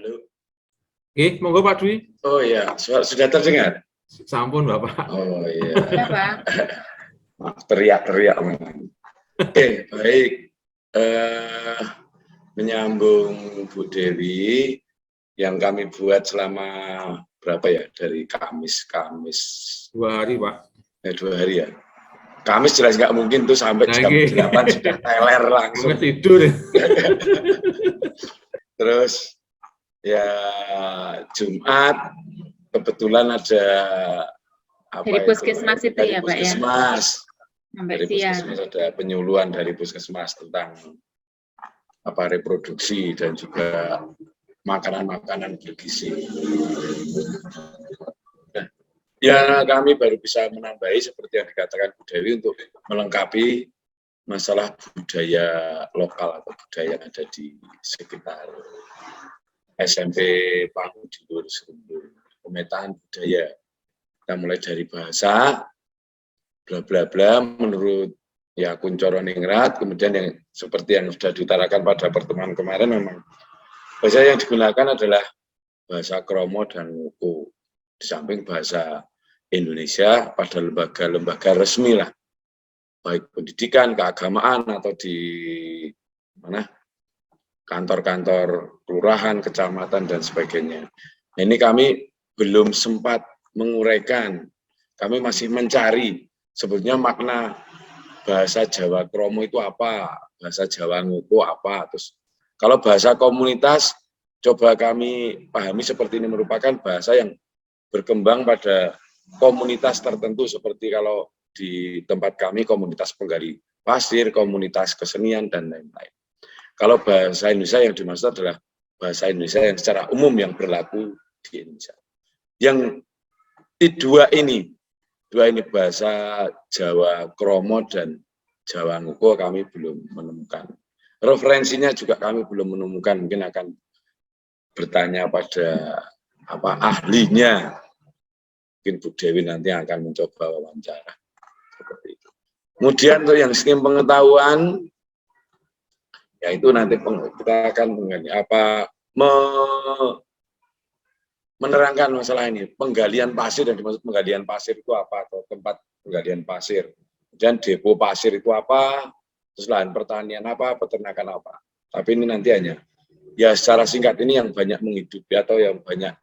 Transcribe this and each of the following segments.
Halo. Oke, monggo Pak Dwi. Oh iya, sudah terdengar? Sampun Bapak. Oh iya. Ya, Pak. Maaf, teriak-teriak. Oke, baik. Menyambung Bu Dewi yang kami buat selama berapa ya, dari Kamis 2 hari Pak. 2 hari ya. Kamis jelas nggak mungkin tuh sampai Nah, jam 8 sudah teler langsung. Nggak tidur. Terus ya Jumat kebetulan ada apa Dari puskesmas itu dari ya, Pak, ya? puskesmas. Sampai Dari siang. puskesmas ada penyuluhan dari puskesmas tentang apa reproduksi dan juga makanan-makanan bergizi. Nah, ya kami baru bisa menambahi seperti yang dikatakan Bu Dewi untuk melengkapi masalah budaya lokal atau budaya yang ada di sekitar SMP Panggung di Luhur Serundul. Pemetaan budaya. Kita mulai dari bahasa, bla bla bla, menurut ya Kuncoro Ningrat, kemudian yang seperti yang sudah diutarakan pada pertemuan kemarin, memang bahasa yang digunakan adalah bahasa Kromo dan Ngoko. Di samping bahasa Indonesia pada lembaga-lembaga resmi lah, baik pendidikan, keagamaan, atau di mana kantor-kantor kelurahan, kecamatan, dan sebagainya. Ini kami belum sempat menguraikan, kami masih mencari sebetulnya makna bahasa Jawa Kromo itu apa, bahasa Jawa Ngoko apa. Terus kalau bahasa komunitas, coba kami pahami seperti ini merupakan bahasa yang berkembang pada komunitas tertentu, seperti kalau di tempat kami komunitas penggali pasir, komunitas kesenian, dan lain-lain. Kalau bahasa Indonesia yang dimaksud adalah bahasa Indonesia yang secara umum yang berlaku di Indonesia. Yang dua ini bahasa Jawa Kromo dan Jawa Ngoko kami belum menemukan. Referensinya juga kami belum menemukan, mungkin akan bertanya pada apa ahlinya. Mungkin Bu Dewi nanti akan mencoba wawancara seperti itu. Kemudian untuk yang sistem pengetahuan, yaitu nanti kita akan menerangkan masalah ini, penggalian pasir, dan dimaksud penggalian pasir itu apa, atau tempat penggalian pasir, dan depo pasir itu apa, terus lahan pertanian apa, peternakan apa. Tapi ini nanti hanya ya secara singkat, ini yang banyak menghidupi atau yang banyak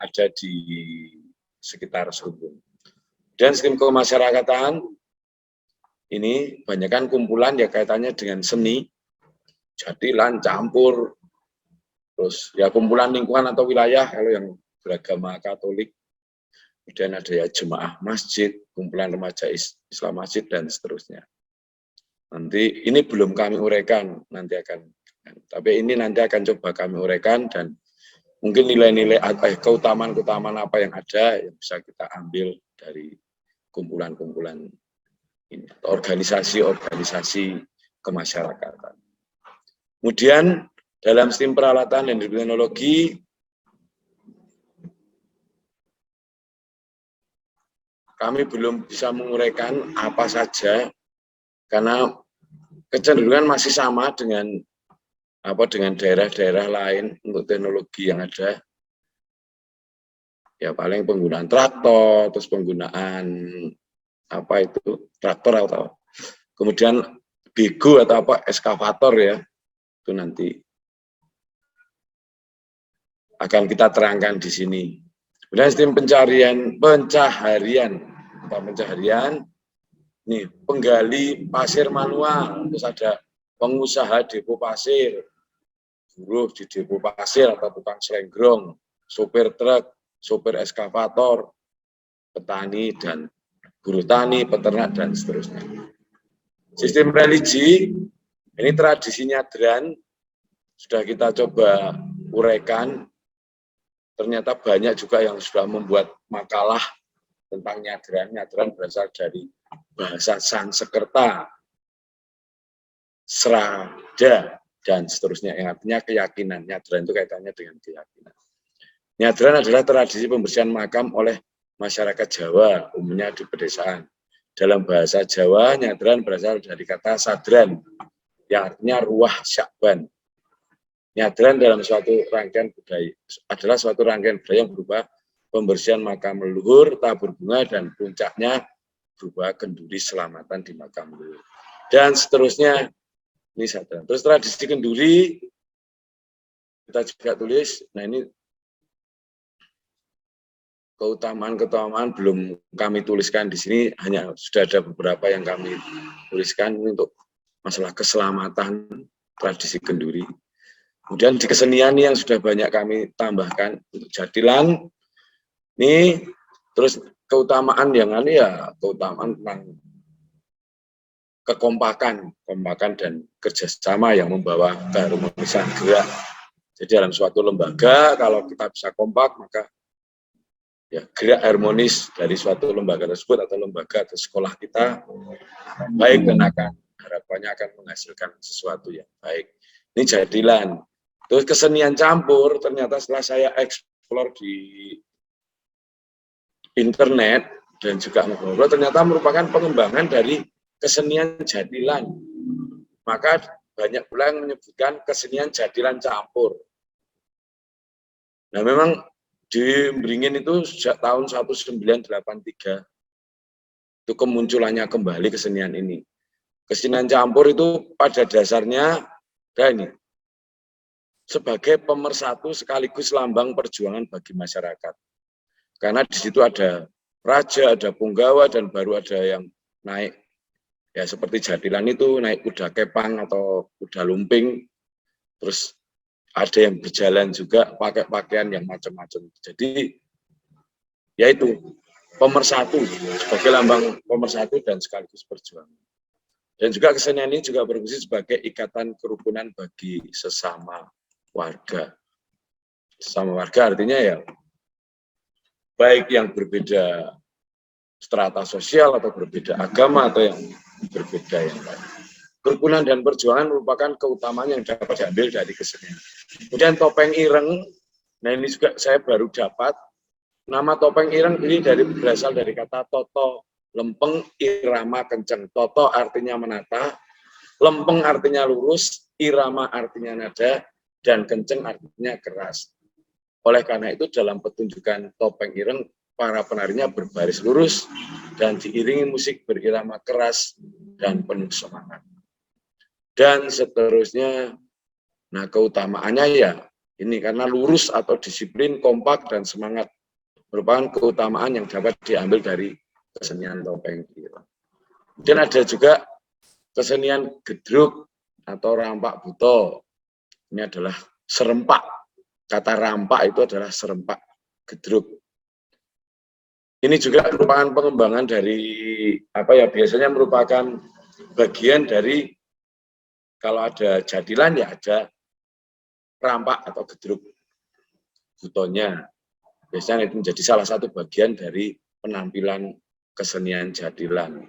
ada di sekitar Serundul. Dan sistem kemasyarakatan ini banyakkan kumpulan ya kaitannya dengan seni, jadilan, campur, terus ya kumpulan lingkungan atau wilayah kalau yang beragama Katolik, kemudian ada ya jemaah masjid, kumpulan remaja Islam masjid, dan seterusnya. Nanti ini belum kami uraikan, nanti akan, tapi ini nanti akan coba kami uraikan, dan mungkin nilai-nilai keutamaan-keutamaan apa yang ada yang bisa kita ambil dari kumpulan-kumpulan ini, atau organisasi-organisasi kemasyarakatan. Kemudian dalam sistem peralatan dan teknologi, kami belum bisa menguraikan apa saja, karena kecenderungan masih sama dengan daerah-daerah lain untuk teknologi yang ada. Ya paling penggunaan traktor, terus penggunaan traktor, atau kemudian bego atau eskavator ya, itu nanti akan kita terangkan di sini. Kemudian sistem pencaharian, nih penggali pasir manual, terus ada pengusaha depo pasir, buruh di depo pasir atau tukang selenggrong, sopir truk, sopir eskavator, petani dan buruh tani, peternak, dan seterusnya. Sistem religi, ini tradisi nyadran, sudah kita coba uraikan. Ternyata banyak juga yang sudah membuat makalah tentang nyadran. Nyadran berasal dari bahasa Sanskerta, Srada, dan seterusnya, yang artinya keyakinan. Nyadran itu kaitannya dengan keyakinan. Nyadran adalah tradisi pembersihan makam oleh masyarakat Jawa, umumnya di pedesaan. Dalam bahasa Jawa, nyadran berasal dari kata sadran, yang artinya ruah syakban. Nyadran dalam suatu rangkaian budaya adalah suatu rangkaian budaya yang berupa pembersihan makam leluhur, tabur bunga, dan puncaknya berupa kenduri selamatan di makam leluhur. Dan seterusnya, ini sadar. Terus tradisi kenduri, kita juga tulis, nah ini keutamaan-keutamaan belum kami tuliskan di sini, hanya sudah ada beberapa yang kami tuliskan untuk masalah keselamatan tradisi kenduri. Kemudian di kesenian yang sudah banyak kami tambahkan untuk jadilan, ini terus keutamaan yang ini ya keutamaan tentang kekompakan dan kerjasama yang membawa keharmonisan gerak. Jadi dalam suatu lembaga kalau kita bisa kompak maka ya gerak harmonis dari suatu lembaga tersebut atau lembaga atau sekolah kita baik dan harapannya akan menghasilkan sesuatu yang baik. Ini jadilan. Terus kesenian campur ternyata setelah saya eksplor di internet dan juga ngobrol ternyata merupakan pengembangan dari kesenian jadilan. Maka banyak pula yang menyebutkan kesenian jadilan campur. Nah memang di Beringin itu sejak tahun 1983 itu kemunculannya kembali kesenian ini. Kesenian campur itu pada dasarnya ini sebagai pemersatu sekaligus lambang perjuangan bagi masyarakat. Karena di situ ada raja, ada punggawa, dan baru ada yang naik, ya seperti jadilan itu, naik kuda kepang atau kuda lumping, terus ada yang berjalan juga pakai pakaian yang macam-macam. Jadi, yaitu pemersatu, sebagai lambang pemersatu dan sekaligus perjuangan. Dan juga kesenian ini juga berfungsi sebagai ikatan kerukunan bagi sesama warga. Sesama warga artinya ya, baik yang berbeda strata sosial atau berbeda agama atau yang berbeda yang lain. Kerukunan dan perjuangan merupakan keutamaan yang dapat diambil dari kesenian. Kemudian topeng ireng, nah ini juga saya baru dapat, nama topeng ireng ini berasal dari kata toto, lempeng, irama, kenceng. Toto artinya menata, lempeng artinya lurus, irama artinya nada, dan kenceng artinya keras. Oleh karena itu dalam pertunjukan topeng ireng, para penarinya berbaris lurus dan diiringi musik berirama keras dan penuh semangat. Dan seterusnya, nah keutamaannya ya ini karena lurus atau disiplin, kompak, dan semangat merupakan keutamaan yang dapat diambil dari kesenian topeng ireng. Dan ada juga kesenian gedruk atau rampak buto. Ini adalah serempak. Kata rampak itu adalah serempak gedruk. Ini juga merupakan pengembangan dari biasanya merupakan bagian dari kalau ada jadilan ya ada rampak atau gedruk butonya. Biasanya itu menjadi salah satu bagian dari penampilan kesenian jadilan.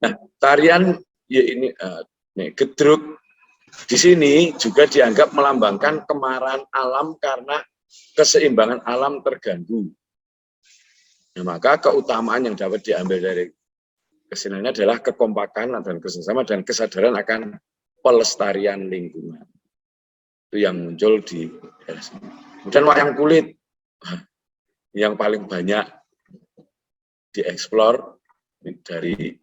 Nah, tarian ya ini gedruk di sini juga dianggap melambangkan kemarahan alam karena keseimbangan alam terganggu. Nah, maka keutamaan yang dapat diambil dari kesenian adalah kekompakan dan kerjasama dan kesadaran akan pelestarian lingkungan. Itu yang muncul di daerah sini. Kemudian wayang kulit yang paling banyak dieksplor dari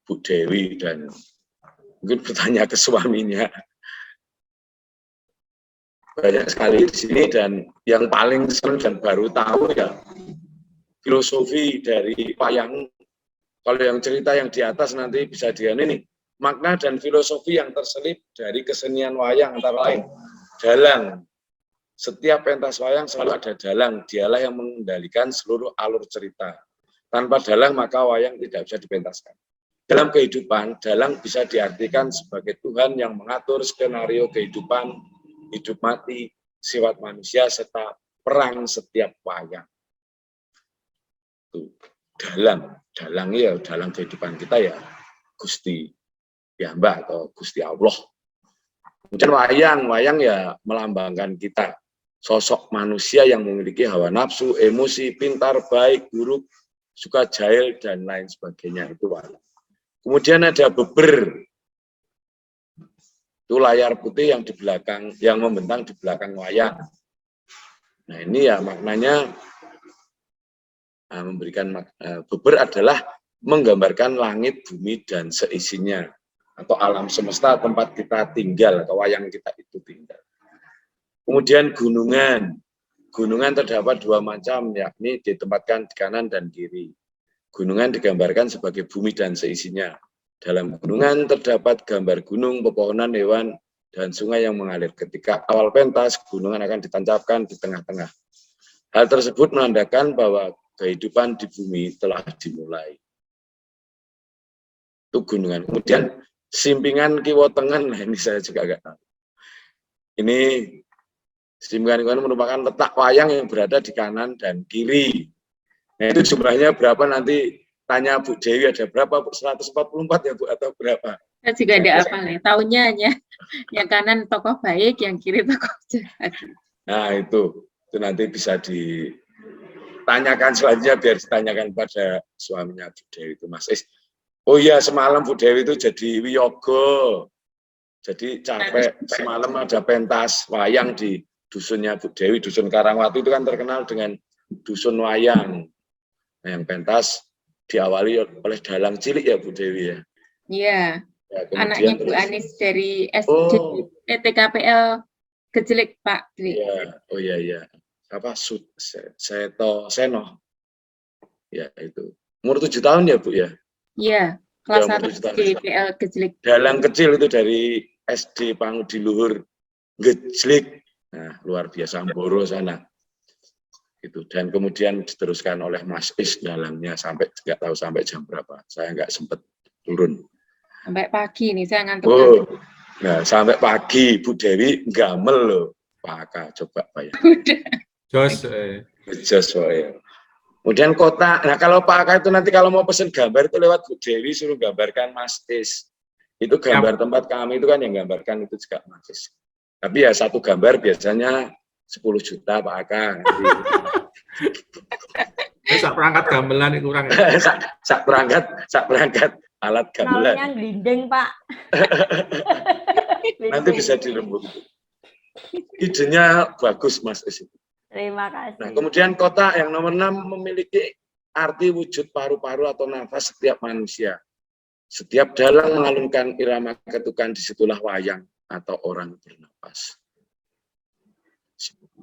Bu Dewi dan mungkin bertanya ke suaminya. Banyak sekali di sini dan yang paling seru dan baru tahu ya filosofi dari wayang. Kalau yang cerita yang di atas nanti bisa dia ini makna dan filosofi yang terselip dari kesenian wayang antara lain dalang. Setiap pentas wayang selalu ada dalang, dialah yang mengendalikan seluruh alur cerita. Tanpa dalang maka wayang tidak bisa dipentaskan. Dalam kehidupan, dalang bisa diartikan sebagai Tuhan yang mengatur skenario kehidupan, hidup mati, sifat manusia, serta perang setiap wayang. Itu dalang ya, dalang kehidupan kita ya Gusti Piyambak atau Gusti Allah. Kemudian wayang ya melambangkan kita, sosok manusia yang memiliki hawa nafsu, emosi, pintar, baik, buruk, suka jahil, dan lain sebagainya, itu wayang. Kemudian ada beber. Itu layar putih yang di belakang, yang membentang di belakang wayang. Nah ini ya maknanya memberikan beber adalah menggambarkan langit, bumi, dan seisinya. Atau alam semesta tempat kita tinggal, atau wayang kita itu tinggal. Kemudian gunungan. Gunungan terdapat dua macam, yakni ditempatkan di kanan dan kiri. Gunungan digambarkan sebagai bumi dan seisinya. Dalam gunungan terdapat gambar gunung, pepohonan, hewan, dan sungai yang mengalir. Ketika awal pentas, gunungan akan ditancapkan di tengah-tengah. Hal tersebut menandakan bahwa kehidupan di bumi telah dimulai. Itu gunungan. Kemudian simpingan kiwa tengen, nah ini saya juga agak tahu. Ini simpingan kiwa merupakan letak wayang yang berada di kanan dan kiri. Nah itu jumlahnya berapa nanti tanya Bu Dewi, ada berapa Bu? 144 ya Bu atau berapa? Saya juga ada apa nih? Tahunnya hanya yang kanan tokoh baik, yang kiri tokoh jahat. Nah itu nanti bisa ditanyakan selanjutnya biar ditanyakan pada suaminya Bu Dewi itu Mas Is. Oh iya semalam Bu Dewi itu jadi wiyogo, jadi capek semalam ada pentas wayang di dusunnya Bu Dewi, dusun Karangwatu itu kan terkenal dengan dusun wayang. Nah, yang pentas diawali oleh dalang cilik ya Bu Dewi ya. Iya. Ya, anaknya Bu Anis dari SD TKPL Gejlek Pak. Iya, oh iya iya. Apa Seto Seno. Ya itu. Umur 7 tahun ya Bu ya? Iya, kelas 1 TKPL Gejlek. Dalang kecil itu dari SD Pangudi Luhur Gejlek. Nah, luar biasa Amboro sana. Itu dan kemudian diteruskan oleh Mas Is dalangnya sampai nggak tahu sampai jam berapa. Saya nggak sempat turun. Sampai pagi nih saya ngantuk. Oh, nah sampai pagi Bu Dewi gamel loh. Pak Aka, coba bayar. Jos. Jos ya. Kemudian kota. Nah kalau Pak Aka itu nanti kalau mau pesen gambar itu lewat Bu Dewi suruh gambarkan Mas Is. Itu gambar tempat kami itu kan yang gambarkan itu juga Mas Is. Tapi ya satu gambar biasanya 10 juta Pak Aka. Sak perangkat gamelan itu kurang. sak perangkat alat gamelan. Namanya glinding Pak. Nanti bisa dirembuk. Idenya bagus Mas Is. Terima kasih. Nah, kemudian kotak yang nomor 6 memiliki arti wujud paru-paru atau nafas setiap manusia. Setiap dalang mengalunkan irama ketukan, disitulah wayang atau orang bernapas.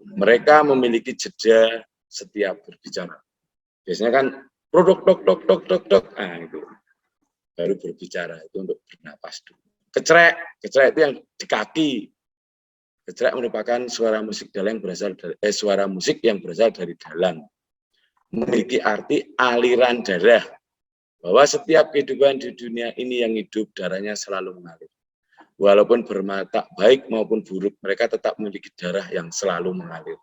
Mereka memiliki jeda setiap berbicara. Biasanya kan produk dok. Nah, itu baru berbicara, itu untuk bernapas dulu. Kecrek itu yang di kaki. Kecrek merupakan suara musik dalang yang berasal dari suara musik yang berasal dari dalang. Memiliki arti aliran darah. Bahwa setiap kehidupan di dunia ini yang hidup darahnya selalu mengalir. Walaupun bermata baik maupun buruk, mereka tetap memiliki darah yang selalu mengalir.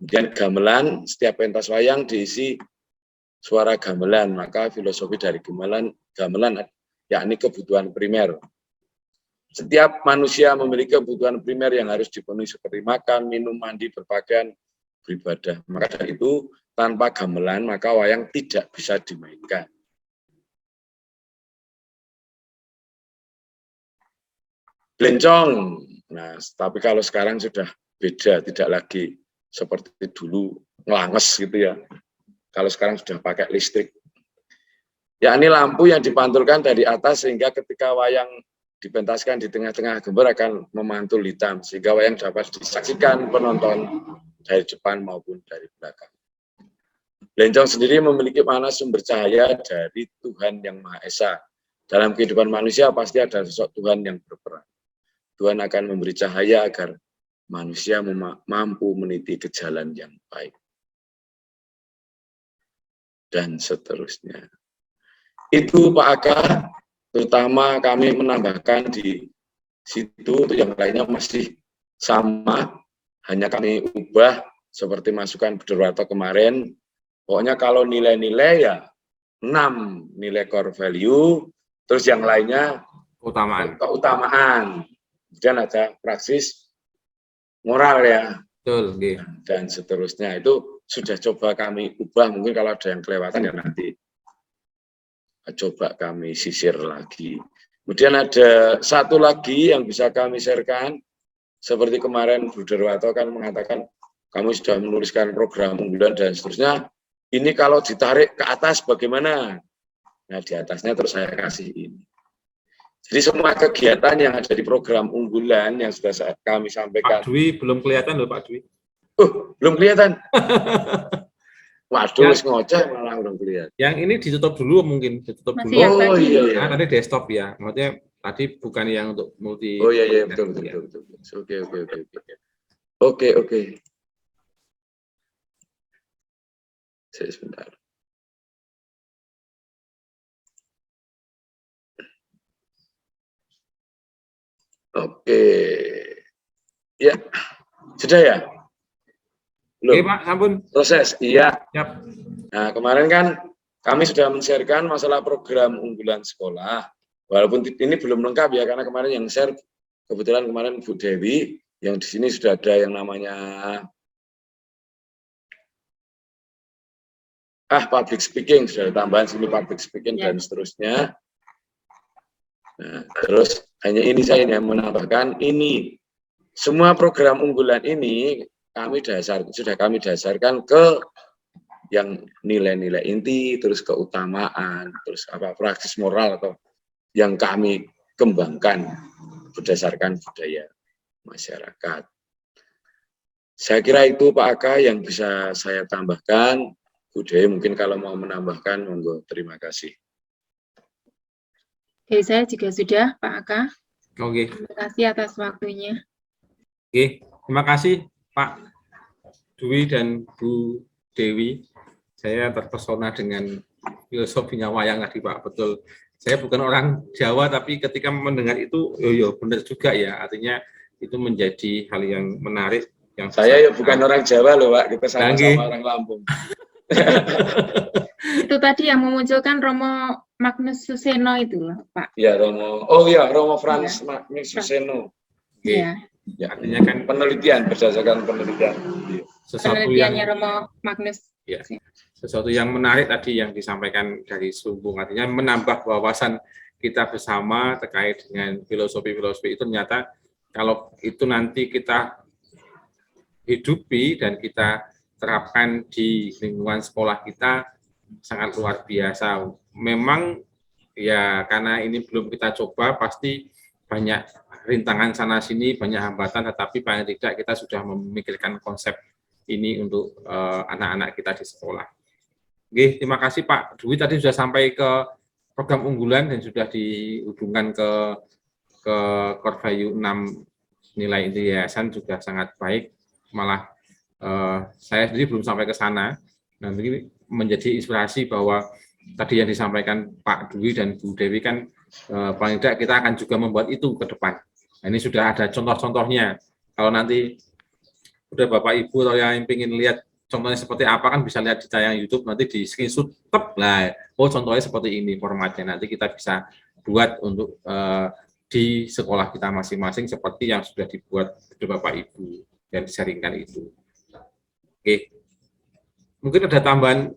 Kemudian gamelan, setiap pentas wayang diisi suara gamelan, maka filosofi dari gamelan yakni kebutuhan primer. Setiap manusia memiliki kebutuhan primer yang harus dipenuhi seperti makan, minum, mandi, berpakaian, beribadah. Maka dari itu, tanpa gamelan, maka wayang tidak bisa dimainkan. Blencong. Nah, tapi kalau sekarang sudah beda, tidak lagi seperti dulu ngelanges gitu ya. Kalau sekarang sudah pakai listrik. Ya, ini lampu yang dipantulkan dari atas sehingga ketika wayang dipentaskan di tengah-tengah gambar akan memantul hitam sehingga wayang dapat disaksikan penonton dari depan maupun dari belakang. Blencong sendiri memiliki makna sumber cahaya dari Tuhan Yang Maha Esa. Dalam kehidupan manusia pasti ada sosok Tuhan yang berperan. Tuhan akan memberi cahaya agar manusia mampu meniti ke jalan yang baik. Dan seterusnya. Itu Pak Aka, terutama kami menambahkan di situ, yang lainnya masih sama, hanya kami ubah seperti masukan Bu Darwarto kemarin. Pokoknya kalau nilai-nilai ya 6 nilai core value, terus yang lainnya keutamaan. Kemudian ada praksis moral ya. Betul, okay. Dan seterusnya itu sudah coba kami ubah, mungkin kalau ada yang kelewatan ya nanti coba kami sisir lagi. Kemudian ada satu lagi yang bisa kami sharekan, seperti kemarin Bu Darwato kan mengatakan kamu sudah menuliskan program unggulan dan seterusnya. Ini kalau ditarik ke atas bagaimana? Nah, di atasnya terus saya kasih ini. Jadi semua kegiatan yang ada di program unggulan yang sudah kami sampaikan. Pak Dwi belum kelihatan loh Pak Dwi. Belum kelihatan. Waduh, Ya. ngoceh malah belum kelihatan. Yang ini ditutup dulu mungkin, ditutup Masih dulu. yang Oh tadi. iya iya. Nah, tadi desktop ya, maksudnya tadi bukan yang untuk multi. Oh iya iya betul betul betul. Oke oke oke oke. Oke oke. Sebentar. Oke. Ya. Sudah ya? Oke Belum. Pak, ampun. Proses. Iya. Siap. Nah, kemarin kan kami sudah men-sharekan masalah program unggulan sekolah. Walaupun ini belum lengkap ya, karena kemarin yang share kebetulan kemarin Bu Dewi, yang di sini sudah ada yang namanya public speaking, sudah ada tambahan sini public speaking dan seterusnya. Nah, terus hanya ini saya yang menambahkan ini semua program unggulan ini sudah kami dasarkan ke yang nilai-nilai inti, terus keutamaan, terus praksis moral atau yang kami kembangkan berdasarkan budaya masyarakat. Saya kira itu Pak Aka yang bisa saya tambahkan. Bu Dewi mungkin kalau mau menambahkan, monggo. Terima kasih. Oke, saya juga sudah Pak Aka. Oke. Terima kasih atas waktunya. Oke, terima kasih Pak Dwi dan Bu Dewi. Saya terpesona dengan filosofinya wayang tadi Pak, betul. Saya bukan orang Jawa, tapi ketika mendengar itu, benar juga ya. Artinya itu menjadi hal yang menarik. Yang saya ya bukan orang Jawa loh Pak, kita sama-sama orang Lampung. Itu tadi yang memunculkan Romo Magnus Suseno itu loh Pak. Ya Romo, oh ya Romo Frans Magnus Suseno. Iya. Ya, artinya kan penelitian berdasarkan penelitian. Penelitiannya Romo Magnus. Ya, sesuatu yang menarik tadi yang disampaikan dari Sumbung, artinya menambah wawasan kita bersama terkait dengan filosofi-filosofi itu. Ternyata kalau itu nanti kita hidupi dan kita terapkan di lingkungan sekolah kita, sangat luar biasa. Memang ya karena ini belum kita coba, pasti banyak rintangan sana sini, banyak hambatan, tetapi paling tidak kita sudah memikirkan konsep ini untuk anak-anak kita di sekolah. Oke, terima kasih Pak Dwi, tadi sudah sampai ke program unggulan dan sudah dihubungkan ke core value 6 nilai inti yayasan juga sangat baik. Malah saya sendiri belum sampai ke sana. Nah, ini menjadi inspirasi bahwa tadi yang disampaikan Pak Dwi dan Bu Dewi kan paling tidak kita akan juga membuat itu ke depan. Nah, ini sudah ada contoh-contohnya. Kalau nanti udah Bapak Ibu atau yang ingin lihat contohnya seperti apa, kan bisa lihat di tayangan YouTube, nanti di screenshot, lah, oh contohnya seperti ini formatnya, nanti kita bisa buat untuk di sekolah kita masing-masing seperti yang sudah dibuat oleh Bapak Ibu dan disaringkan itu. Oke, mungkin ada tambahan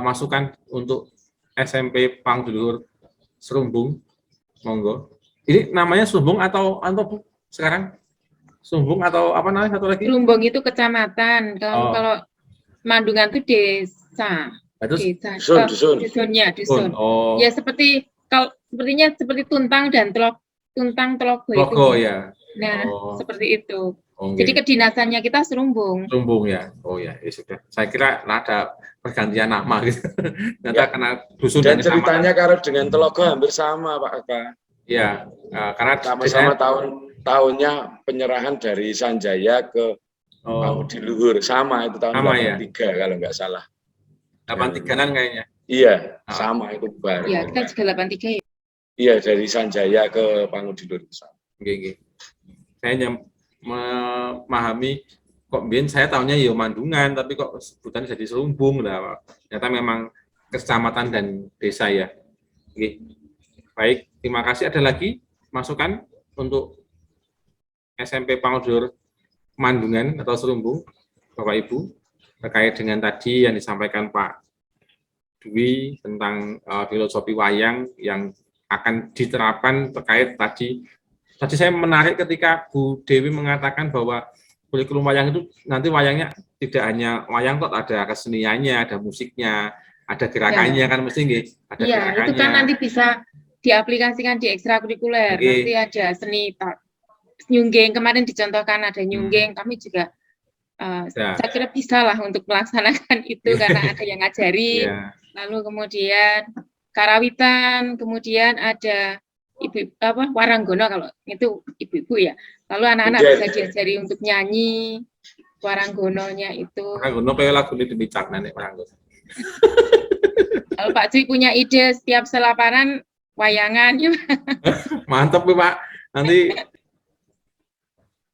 masukan untuk SMP Pangdulur Serumbung, monggo. Ini namanya Sumbung atau sekarang? Sumbung atau apa namanya satu lagi? Serumbung itu kecamatan, kalau Mandungan itu desa. Desa. Dusun. Oh. Ya sepertinya seperti Tuntang dan Telogo itu. Logo ya. Nah, seperti itu. Okay. Jadi kedinasannya kita Serumbung. Serumbung ya. Oh ya, sudah. Saya kira ada pergantian nama gitu. Ternyata karena dusun dan ceritanya kalau dengan Telogo hampir sama Pak Aka. Ya, karena sama-sama tahunnya penyerahan dari Sanjaya ke Pangudi-Luhur, sama itu tahun 83 ya? Kalau nggak salah. 83-an kayaknya. Iya, sama itu bareng. Iya, kita juga 83 ya. Iya, dari Sanjaya ke Pangudi-Luhur. Oke. Saya hanya memahami kok saya tahunya ya Mandungan, tapi kok sebutannya jadi Serumbung lah. Ternyata memang kecamatan dan desa ya. Oke. Baik, terima kasih. Ada lagi masukan untuk SMP Pangdulur Mandungan atau Serumbung, Bapak Ibu, terkait dengan tadi yang disampaikan Pak Dwi tentang filosofi wayang yang akan diterapkan terkait tadi saya menarik ketika Bu Dewi mengatakan bahwa kurikulum wayang itu nanti wayangnya tidak hanya wayang kok, ada keseniannya, ada musiknya, ada gerakannya kan mesti nggih, ada Iya, gerakannya. itu kan nanti bisa diaplikasikan di ekstrakurikuler. Oke. Nanti ada seni nyungging, kemarin dicontohkan ada nyungging, kami juga saya kira bisa lah untuk melaksanakan itu karena ada yang ngajari. Lalu kemudian karawitan, kemudian ada waranggono kalau itu ibu-ibu ya. Lalu anak-anak bisa diajari untuk nyanyi waranggononya itu. Waranggono kayak lagu ini dibicak nanti waranggono. Kalau Pak Dwi punya ide setiap selaparan wayangan ya. Mantap Pak. Nanti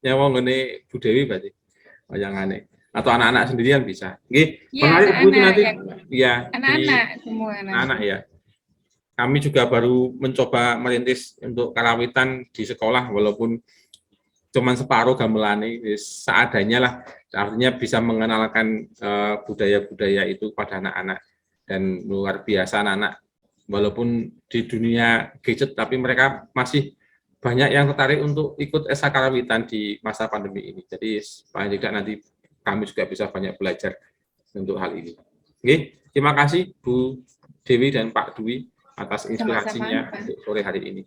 nyawang ini Bu Dewi berarti wayangannya atau anak-anak sendirian bisa. Nggih, menarik Bu itu nanti ya anak-anak semua anak ya. Kami juga baru mencoba merintis untuk karawitan di sekolah walaupun cuman separuh gamelane seadanya lah, artinya bisa mengenalkan budaya-budaya itu pada anak-anak dan luar biasa anak-anak walaupun di dunia gadget tapi mereka masih banyak yang tertarik untuk ikut esa karawitan di masa pandemi ini. Jadi paling tidak nanti kami juga bisa banyak belajar untuk hal ini. Oke, terima kasih Bu Dewi dan Pak Dwi atas inspirasinya untuk sore hari ini.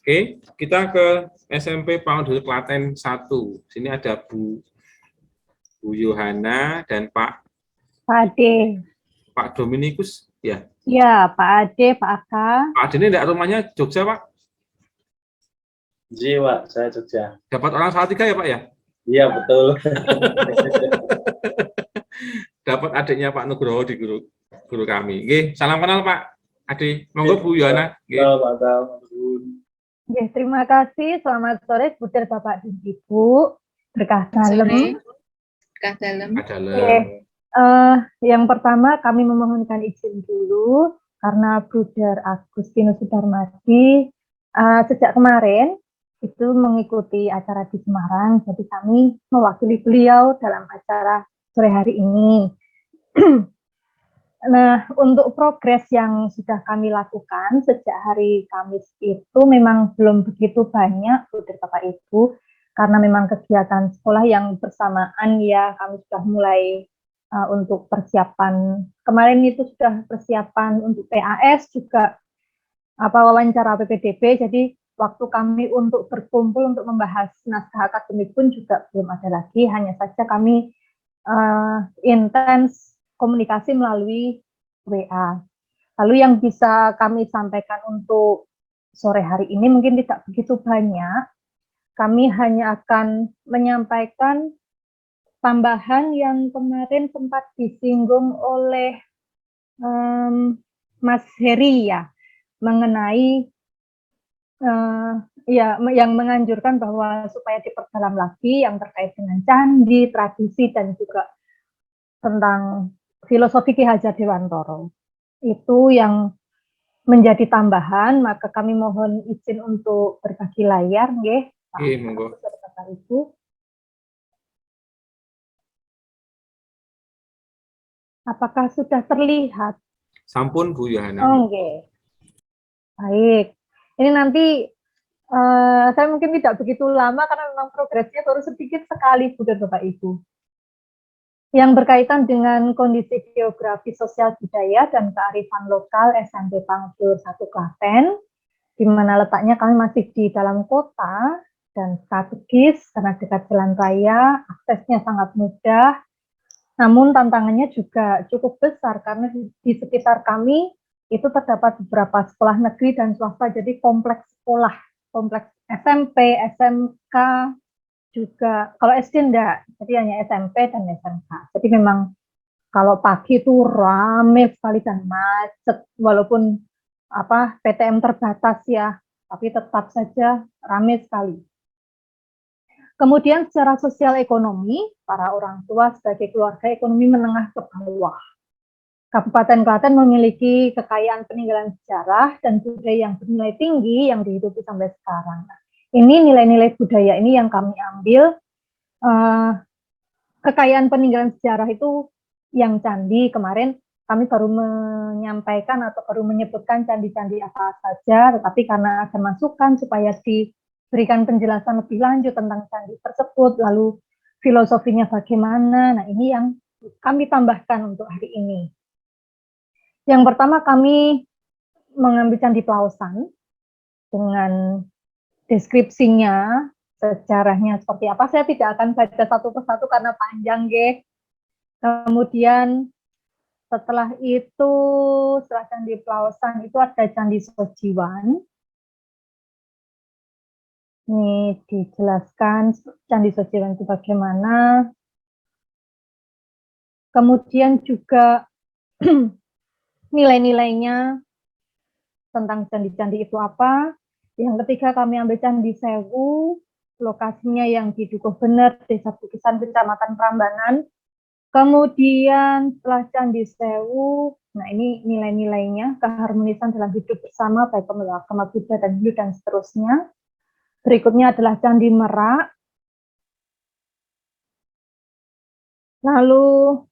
Oke, kita ke SMP Pangudul Klaten 1. Sini ada Bu Yohana dan Pak Ade. Pak Dominikus, ya? Ya, Pak Ade, Pak Aka. Pak Ade ini enggak rumahnya Jogja, Pak? Iya, Pak, saya Jogja. Dapat orang Salatiga ya, Pak ya? Iya, betul. Dapat adiknya Pak Nugroho di guru kami. Oke, salam kenal Pak Ade. Monggo Bu Yohana. Oke, terima kasih. Selamat sore, Butir Bapak dan Ibu. Berkah dalam. Berkah dalam. Yang pertama kami memohonkan izin dulu karena Bruder Agustinus Sudarmadi sejak kemarin itu mengikuti acara di Semarang, jadi kami mewakili beliau dalam acara sore hari ini. Nah, untuk progres yang sudah kami lakukan sejak hari Kamis itu memang belum begitu banyak, Bruder Bapak Ibu, karena memang kegiatan sekolah yang bersamaan ya kami sudah mulai untuk persiapan. Kemarin itu sudah persiapan untuk PAS juga wawancara PPDB, jadi waktu kami untuk berkumpul untuk membahas naskah akademik pun juga belum ada lagi, hanya saja kami intens komunikasi melalui WA. Lalu yang bisa kami sampaikan untuk sore hari ini mungkin tidak begitu banyak, kami hanya akan menyampaikan tambahan yang kemarin sempat disinggung oleh Mas Heri ya, mengenai yang menganjurkan bahwa supaya diperdalam lagi yang terkait dengan candi, tradisi, dan juga tentang filosofi Ki Hajar Dewantoro. Itu yang menjadi tambahan, maka kami mohon izin untuk berbagi layar, nggih. Monggo. Bapak Ibu. Apakah sudah terlihat? Sampun Bu Yohana. Oke. Baik. Ini nanti saya mungkin tidak begitu lama karena memang progresnya baru sedikit sekali, Bu dan Bapak Ibu. Yang berkaitan dengan kondisi geografi sosial budaya dan kearifan lokal SMP Pangudul 1 Klaten, di mana letaknya kami masih di dalam kota dan strategis karena dekat jalan raya, aksesnya sangat mudah. Namun tantangannya juga cukup besar karena di sekitar kami itu terdapat beberapa sekolah negeri dan swasta, jadi kompleks sekolah, kompleks SMP, SMK, juga kalau SD enggak, jadi hanya SMP dan SMK. Jadi memang kalau pagi itu rame sekali dan macet, walaupun PTM terbatas ya, tapi tetap saja rame sekali. Kemudian secara sosial ekonomi, para orang tua sebagai keluarga ekonomi menengah ke bawah. Kabupaten Klaten memiliki kekayaan peninggalan sejarah dan budaya yang bernilai tinggi yang dihidupi sampai sekarang. Ini nilai-nilai budaya ini yang kami ambil. Kekayaan peninggalan sejarah itu yang candi kemarin kami baru menyampaikan atau baru menyebutkan candi-candi apa saja, tetapi karena ada masukan supaya diberikan penjelasan lebih lanjut tentang candi tersebut, lalu filosofinya bagaimana, nah ini yang kami tambahkan untuk hari ini. Yang pertama kami mengambil Candi Pelausan dengan deskripsinya, sejarahnya seperti apa. Saya tidak akan baca satu persatu karena panjang, nggih. Kemudian setelah itu, setelah Candi Pelausan itu ada Candi Sojiwan. Ini dijelaskan Candi Sojiwan itu bagaimana. Kemudian juga nilai-nilainya tentang candi-candi itu apa. Yang ketiga kami ambil Candi Sewu, lokasinya yang di Dukuh Bener, Desa Bukisan, Kecamatan Prambanan. Kemudian setelah Candi Sewu, nah ini nilai-nilainya, keharmonisan dalam hidup bersama, baik pemeluk agama Buddha dan Hindu dan seterusnya. Berikutnya adalah Candi Merak. Lalu,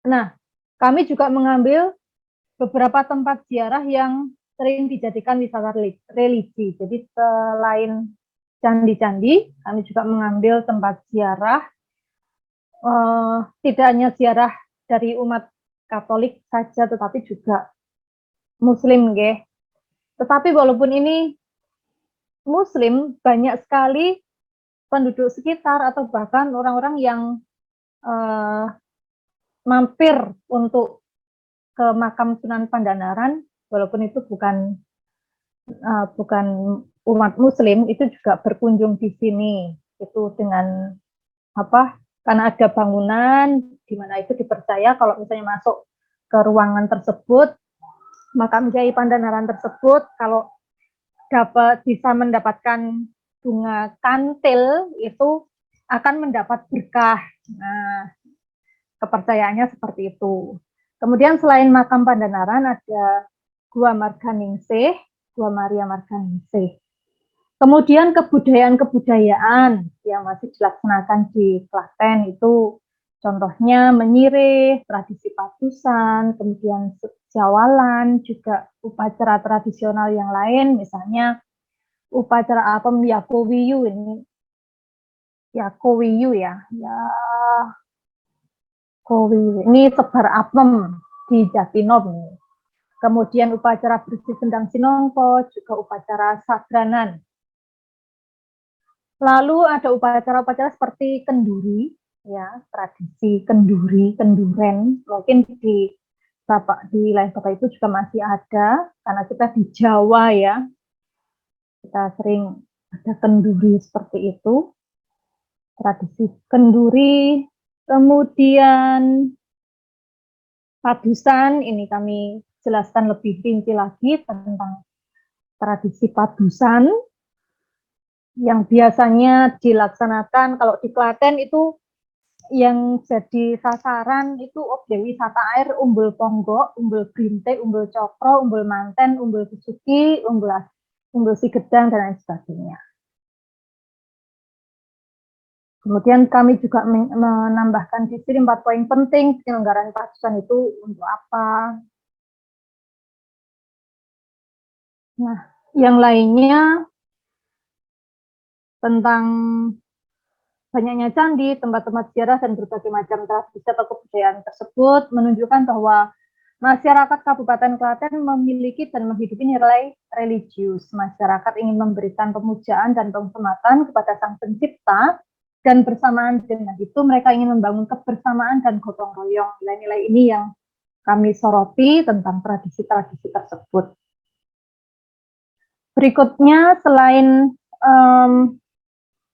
nah kami juga mengambil beberapa tempat ziarah yang sering dijadikan wisata religi. Jadi selain candi-candi, kami juga mengambil tempat ziarah, tidak hanya ziarah dari umat Katolik saja, tetapi juga Muslim, nggih. Tetapi walaupun ini Muslim, banyak sekali penduduk sekitar atau bahkan orang-orang yang mampir untuk ke makam Sunan Pandanaran, walaupun itu bukan umat Muslim, itu juga berkunjung di sini. Itu dengan apa? Karena ada bangunan di mana itu dipercaya kalau misalnya masuk ke ruangan tersebut, makam Kiai Pandanaran tersebut, kalau bisa mendapatkan bunga kantil itu akan mendapat berkah. Nah, kepercayaannya seperti itu. Kemudian selain makam Pandanaran ada Gua Marganingsih, Gua Maria Marganingsih. Kemudian kebudayaan-kebudayaan yang masih dilaksanakan di Klaten itu contohnya menyirih, tradisi padusan, kemudian jawalan, juga upacara tradisional yang lain, misalnya upacara apem Yakowiyu ini. Yakowiyu ya. Ini sebar apem di Jatinom. Kemudian upacara bersih sendang sinongko, juga upacara sadranan. Lalu ada upacara-upacara seperti kenduri, ya, tradisi kenduri, kenduren. Mungkin di lain Bapak itu juga masih ada, karena kita di Jawa ya, kita sering ada kenduri seperti itu, tradisi kenduri. Kemudian padusan, ini kami jelaskan lebih rinci lagi tentang tradisi padusan yang biasanya dilaksanakan kalau di Klaten itu yang jadi sasaran itu objek wisata air Umbul Ponggok, Umbul Grinte, Umbul Cokro, Umbul Manten, Umbul Besuki, Umbul Sigedang, dan lain sebagainya. Kemudian kami juga menambahkan di sini 4 poin penting penyelenggaraan padusan itu untuk apa. Nah, yang lainnya tentang banyaknya candi, tempat-tempat ziarah, dan berbagai macam tradisi atau kebudayaan tersebut menunjukkan bahwa masyarakat Kabupaten Klaten memiliki dan menghidupi nilai religius. Masyarakat ingin memberikan pemujaan dan penghormatan kepada Sang Pencipta, dan bersamaan dengan itu mereka ingin membangun kebersamaan dan gotong royong. Nilai-nilai ini yang kami soroti tentang tradisi-tradisi tersebut. Berikutnya, selain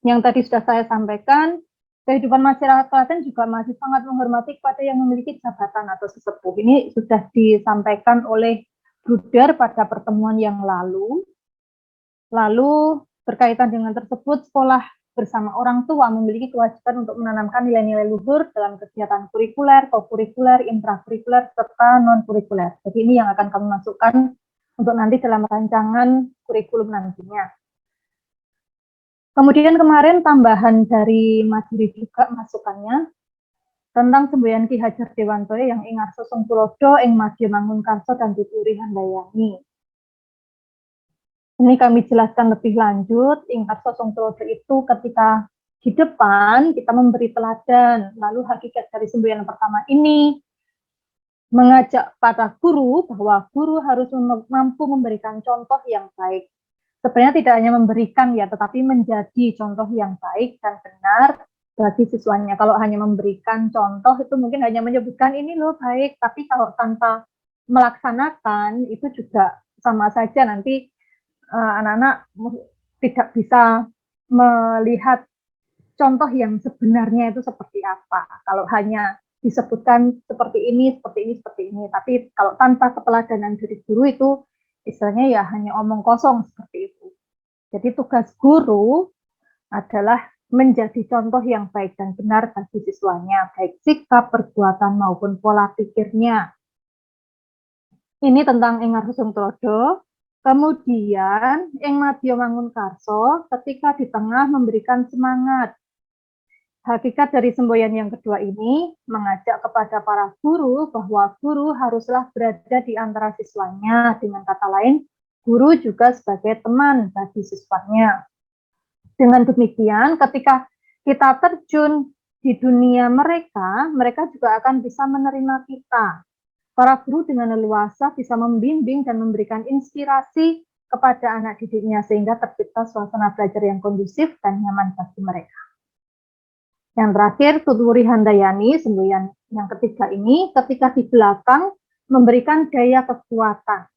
yang tadi sudah saya sampaikan, kehidupan masyarakat Klaten juga masih sangat menghormati kepada yang memiliki jabatan atau sesepuh. Ini sudah disampaikan oleh Bruder pada pertemuan yang lalu. Lalu berkaitan dengan tersebut, sekolah bersama orang tua memiliki kewajiban untuk menanamkan nilai-nilai luhur dalam kegiatan kurikuler, kokurikuler, intrakurikuler, serta non-kurikuler. Jadi ini yang akan kami masukkan untuk nanti dalam rancangan kurikulum nantinya. Kemudian kemarin tambahan dari Mas Yuri juga masukannya, tentang semboyan Ki Hajar Dewantoya yang ing Arsa Sung Tulodo, ing Madya Mangunkarso dan Tuturi Handayani. Ini kami jelaskan lebih lanjut. Ing Arsa Sung Tulodo itu ketika di depan kita memberi teladan, lalu hakikat dari semboyan yang pertama ini mengajak pada guru bahwa guru harus mampu memberikan contoh yang baik. Sebenarnya tidak hanya memberikan ya, tetapi menjadi contoh yang baik dan benar bagi siswanya. Kalau hanya memberikan contoh itu mungkin hanya menyebutkan ini loh baik, tapi kalau tanpa melaksanakan itu juga sama saja nanti anak-anak tidak bisa melihat contoh yang sebenarnya itu seperti apa. Kalau hanya disebutkan seperti ini, seperti ini, seperti ini. Tapi kalau tanpa keteladanan dari guru itu istilahnya ya hanya omong kosong seperti itu. Jadi tugas guru adalah menjadi contoh yang baik dan benar bagi siswanya, baik sikap, perbuatan maupun pola pikirnya. Ini tentang ing Arsa Sung Tulodo. Kemudian ing Madya Mangunkarso ketika di tengah memberikan semangat. Hakikat dari semboyan yang kedua ini mengajak kepada para guru bahwa guru haruslah berada di antara siswanya. Dengan kata lain, guru juga sebagai teman bagi siswanya. Dengan demikian, ketika kita terjun di dunia mereka, mereka juga akan bisa menerima kita. Para guru dengan leluasa bisa membimbing dan memberikan inspirasi kepada anak didiknya sehingga tercipta suasana belajar yang kondusif dan nyaman bagi mereka. Yang terakhir, Tuturi Handayani, semboyan yang ketiga ini, ketika di belakang memberikan daya kekuatan.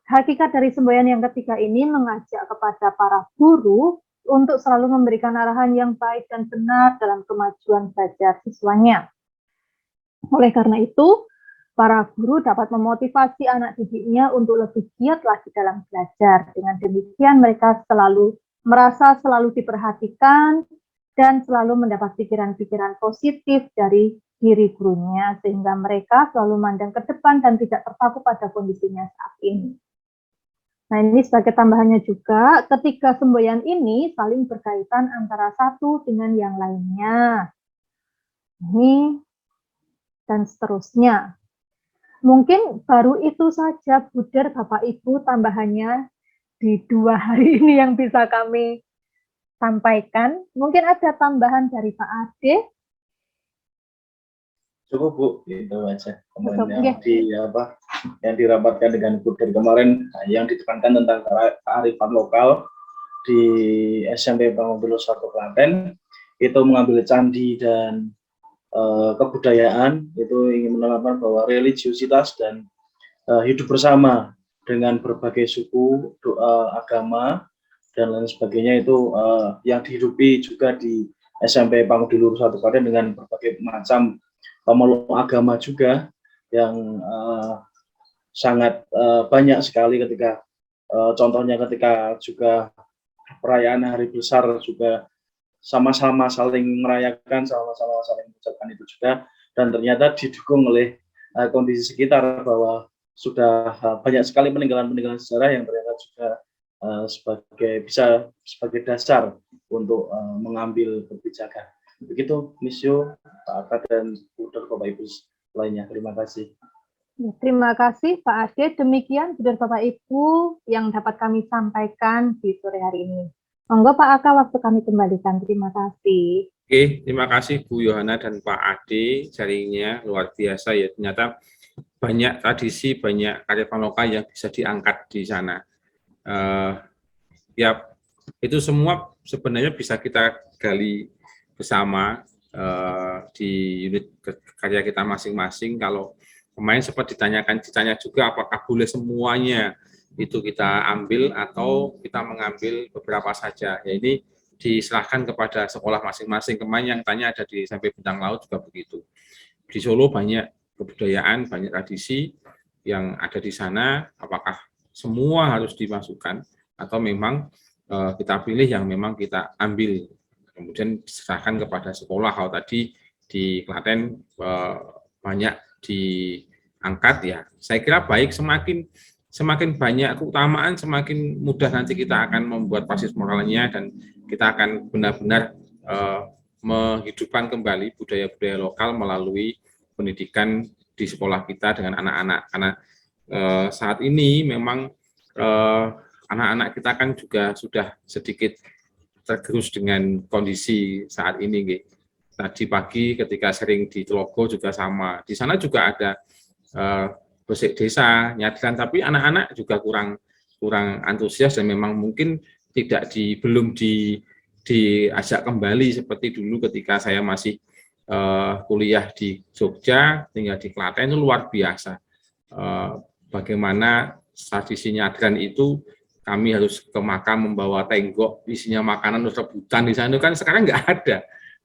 Hakikat dari semboyan yang ketiga ini mengajak kepada para guru untuk selalu memberikan arahan yang baik dan benar dalam kemajuan belajar siswanya. Oleh karena itu, para guru dapat memotivasi anak didiknya untuk lebih giat lagi dalam belajar. Dengan demikian, mereka merasa selalu diperhatikan, dan selalu mendapat pikiran-pikiran positif dari diri gurunya, sehingga mereka selalu memandang ke depan dan tidak terpaku pada kondisinya saat ini. Nah, ini sebagai tambahannya juga, ketika semboyan ini saling berkaitan antara satu dengan yang lainnya. Ini dan seterusnya. Mungkin baru itu saja, Buder, Bapak Ibu, tambahannya di 2 hari ini yang bisa kami sampaikan. Mungkin ada tambahan dari Pak Ade? Cukup Bu, itu aja. Cukup, Yang dirapatkan dengan Buder kemarin, yang ditekankan tentang kearifan lokal di SMP Pangobilo 1 Klaten, itu mengambil candi dan kebudayaan, itu ingin menanamkan bahwa religiusitas dan hidup bersama dengan berbagai suku, agama, dan lain sebagainya itu yang dihidupi juga di SMP Pangobilo 1 Klaten dengan berbagai macam pemeluk agama juga yang sangat banyak sekali ketika contohnya ketika juga perayaan hari besar juga sama-sama saling merayakan, sama-sama saling mengucapkan itu juga, dan ternyata didukung oleh kondisi sekitar bahwa sudah banyak sekali peninggalan-peninggalan sejarah yang ternyata juga bisa sebagai dasar untuk mengambil kebijakan. Begitu, Miss Yu, Pak Aka, dan Bapak Ibu lainnya. Terima kasih. Terima kasih Pak Ade. Demikian Bapak Ibu yang dapat kami sampaikan di sore hari ini. Monggo Pak Aka, waktu kami kembalikan. Terima kasih. Oke, terima kasih Bu Yohana dan Pak Ade. Jaringnya luar biasa ya. Ternyata banyak tradisi, banyak kearifan lokal yang bisa diangkat di sana. Ya, itu semua sebenarnya bisa kita gali bersama di unit karya kita masing-masing. Kalau kemarin sempat ditanya juga apakah boleh semuanya itu kita ambil atau kita mengambil beberapa saja. Ya ini diserahkan kepada sekolah masing-masing. Kemarin yang tanya ada di SMP Bintang Laut juga begitu. Di Solo banyak kebudayaan, banyak tradisi yang ada di sana. Apakah semua harus dimasukkan atau memang kita pilih yang memang kita ambil, kemudian diserahkan kepada sekolah. Kalau tadi di Klaten banyak diangkat ya, saya kira baik, semakin banyak keutamaan, semakin mudah nanti kita akan membuat basis moralnya dan kita akan benar-benar menghidupkan kembali budaya-budaya lokal melalui pendidikan di sekolah kita dengan anak-anak. Karena saat ini memang anak-anak kita kan juga sudah sedikit tergerus dengan kondisi saat ini. Tadi pagi ketika sering di Telogo juga sama. Di sana juga ada Gosek Desa, Nyadran, tapi anak-anak juga kurang antusias dan memang mungkin belum diajak kembali seperti dulu ketika saya masih kuliah di Jogja, tinggal di Klaten, itu luar biasa. Bagaimana tradisi Nyadran itu kami harus ke makam membawa tenggok isinya makanan terus rebutan di sana, kan sekarang nggak ada.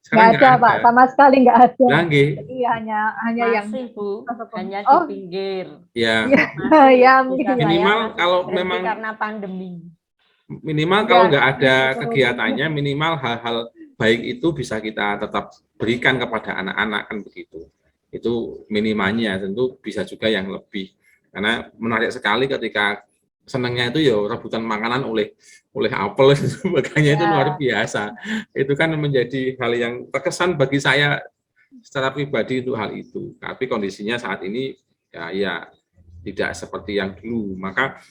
Nggak ada, Pak, sama sekali nggak ada. Jadi hanya yang Bu, hanya oh, di pinggir. Ya. Ya, mungkin minimal kalau memang karena pandemi. Minimal kalau nggak ada kegiatannya, minimal hal-hal baik itu bisa kita tetap berikan kepada anak-anak, kan begitu. Itu minimalnya, tentu bisa juga yang lebih. Karena menarik sekali ketika senangnya itu ya rebutan makanan oleh apel, makanya itu luar biasa. Itu kan menjadi hal yang terkesan bagi saya secara pribadi untuk hal itu. Tapi kondisinya saat ini ya tidak seperti yang dulu. Maka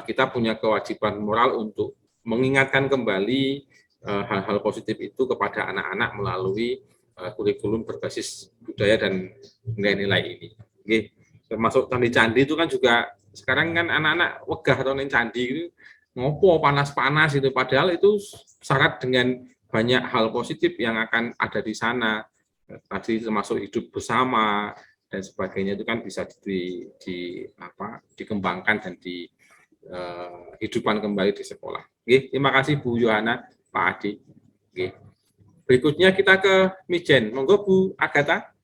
kita punya kewajiban moral untuk mengingatkan kembali hal-hal positif itu kepada anak-anak melalui kurikulum berbasis budaya dan nilai-nilai ini. Oke. Termasuk candi-candi itu kan juga sekarang kan anak-anak wegah atau neng candi itu ngopo panas-panas itu, padahal itu syarat dengan banyak hal positif yang akan ada di sana. Tadi termasuk hidup bersama dan sebagainya, itu kan bisa dikembangkan dan dihidupkan kembali di sekolah. Oke, terima kasih Bu Yohana, Pak Adi. Oke. Berikutnya kita ke Mijen. Monggo Bu Agatha,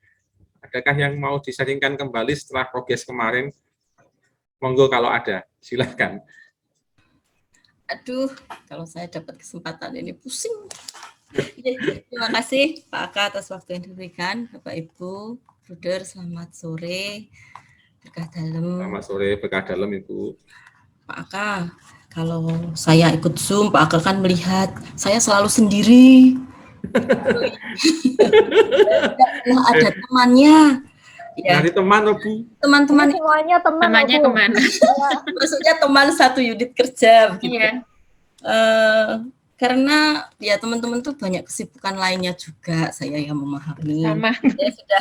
adakah yang mau disaringkan kembali setelah progres kemarin? Monggo kalau ada, silakan. Aduh, kalau saya dapat kesempatan ini pusing. Terima kasih Pak Aka atas waktu yang diberikan. Bapak Ibu, Bruder, selamat sore. Berkah dalam. Selamat sore, berkah dalam Ibu. Pak Aka, kalau saya ikut Zoom, Pak Aka kan melihat saya selalu sendiri. Tidak ada temannya. Ya. Dari teman, Bu. Teman-teman semuanya temannya kemana? Maksudnya teman satu unit kerja, gitu. Iya. Karena ya teman-teman tuh banyak kesibukan lainnya juga, saya yang memahami. Sama. Saya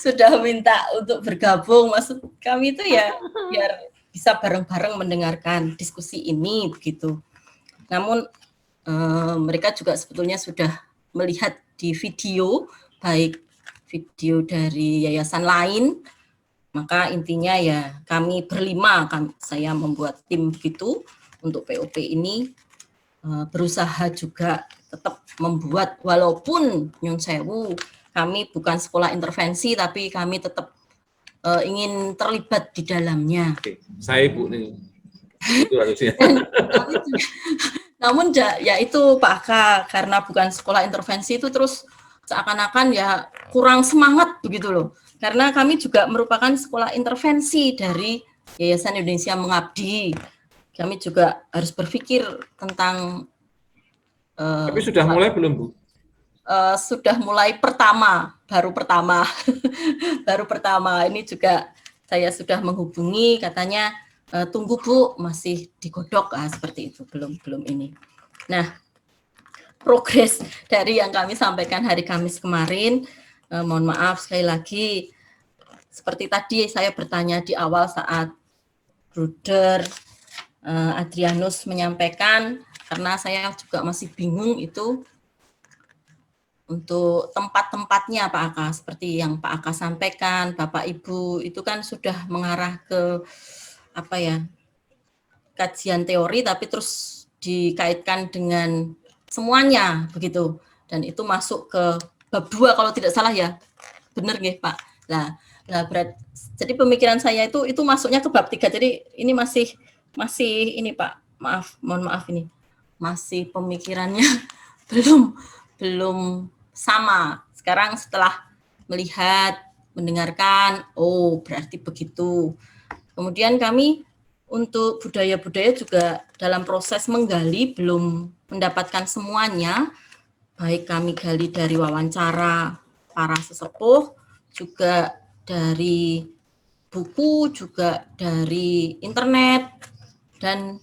sudah minta untuk bergabung. Maksud kami itu ya biar bisa bareng-bareng mendengarkan diskusi ini begitu. Namun mereka juga sebetulnya sudah melihat di video, baik video dari yayasan lain, maka intinya ya kami berlima, saya membuat tim begitu untuk POP ini, berusaha juga tetap membuat, walaupun Nyun Sewu kami bukan sekolah intervensi, tapi kami tetap ingin terlibat di dalamnya. Oke, saya Ibu nih. Itu harusnya. Namun ya itu Pak Aka, karena bukan sekolah intervensi itu terus seakan-akan ya kurang semangat begitu loh. Karena kami juga merupakan sekolah intervensi dari Yayasan Indonesia Mengabdi. Kami juga harus berpikir tentang tapi sudah mulai belum, Bu? Sudah mulai baru pertama. Baru pertama. Ini juga saya sudah menghubungi, katanya tunggu Bu, masih digodok, seperti itu, belum ini. Nah, progres dari yang kami sampaikan hari Kamis kemarin, mohon maaf sekali lagi, seperti tadi saya bertanya di awal saat Bruder Adrianus menyampaikan, karena saya juga masih bingung itu untuk tempat-tempatnya Pak Aka, seperti yang Pak Aka sampaikan, Bapak Ibu itu kan sudah mengarah ke kajian teori, tapi terus dikaitkan dengan semuanya begitu, dan itu masuk ke bab 2 kalau tidak salah ya, benar nggih Pak? Nah jadi pemikiran saya itu masuknya ke bab 3, jadi ini masih ini Pak, mohon maaf ini masih pemikirannya belum sama. Sekarang setelah melihat, mendengarkan, oh berarti begitu. Kemudian kami untuk budaya-budaya juga dalam proses menggali, belum mendapatkan semuanya. baik kami gali dari wawancara para sesepuh, juga dari buku, juga dari internet, dan